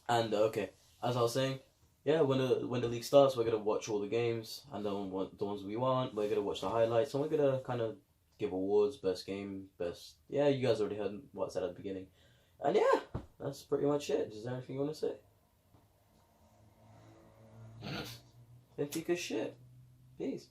And okay, as I was saying, yeah, when the league starts, we're gonna watch all the games, and then the ones we want, we're gonna watch the highlights, and we're gonna kind of give awards, best game, best. Yeah, you guys already heard what I said at the beginning, and yeah, that's pretty much it. Is there anything you want to say? Benfica shit. Peace.